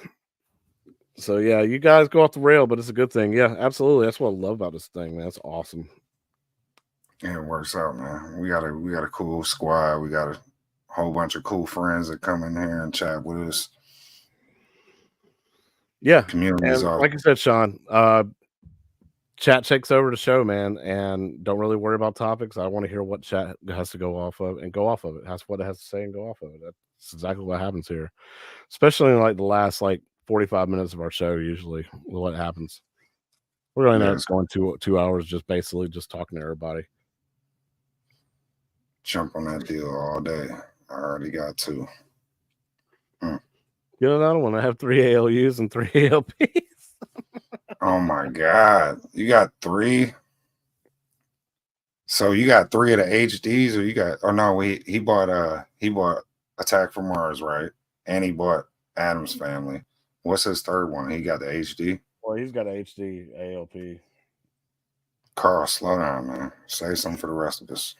So yeah, you guys go off the rail, but it's a good thing. Yeah, absolutely. That's what I love about this thing, man. That's awesome. Yeah, it works out, man. We got a cool squad. We got a whole bunch of cool friends that come in here and chat with us. Yeah. Communities And like you said, Sean, chat takes over the show, man, and don't really worry about topics. I want to hear what chat has to go off of, and go off of it. That's what it has to say and go off of it. That's exactly what happens here, especially in like the last 45 minutes of our show. Usually, what happens, we're going to going 2 hours just basically just talking to everybody. jump on that deal all day. I already got 2. Get another one. I have 3 ALUs and 3 ALPs. Oh my God. You got 3? So you got 3 of the HDs, or you got, oh no, he bought Attack from Mars, right? And he bought Adam's Family. What's his third one? He got the HD. Well, he's got an HD ALP. Carl, slow down, man. Say something for the rest of us.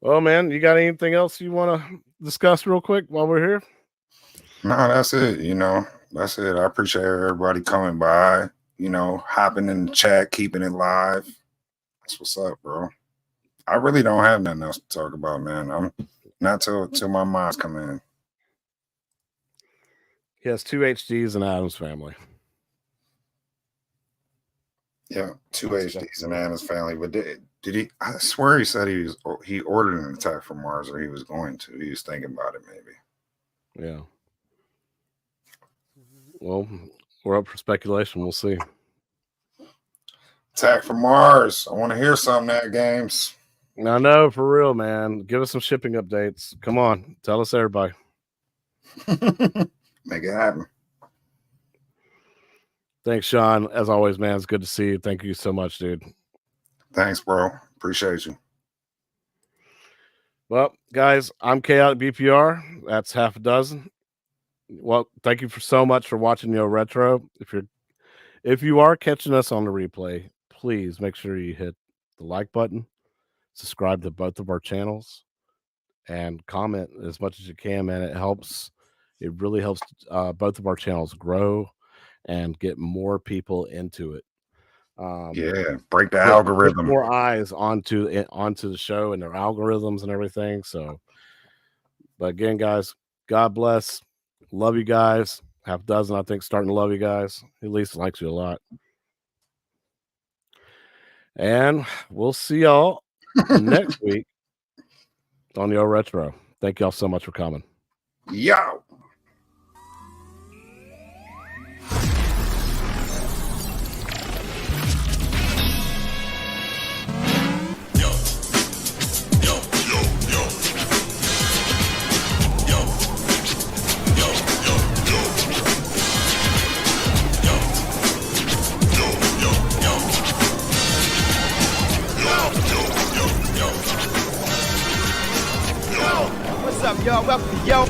Well, man, you got anything else you want to discuss real quick while we're here? No, that's it. You know, that's it. I appreciate everybody coming by, you know, hopping in the chat, keeping it live. That's what's up, bro. I really don't have nothing else to talk about, man. I'm not till my moms come in. He has 2 HDs and Adam's Family. Yeah, 2 HDs and Adam's Family. But did he? I swear he said he ordered an Attack from Mars, or he was going to. He was thinking about it, maybe. Yeah. Well, we're up for speculation. We'll see. Attack from Mars. I want to hear something at games. I know, for real, man. Give us some shipping updates. Come on, tell us, everybody. Make it happen. Thanks, Sean. As always, man, it's good to see you. Thank you so much, dude. Thanks, bro. Appreciate you. Well, guys, I'm Chaotic BPR. That's half a dozen. Well, thank you so much for watching Yo Retro. If you are catching us on the replay, please make sure you hit the like button, subscribe to both of our channels, and comment as much as you can, man. It helps. It really helps both of our channels grow and get more people into it. Yeah, break the algorithm. Put more eyes onto the show and their algorithms and everything. So, but again, guys, God bless. Love you guys. Half a dozen, I think, starting to love you guys. At least likes you a lot. And we'll see y'all next week on Yo Retro. Thank y'all so much for coming. Yo. What's up, y'all? Welcome to Yo.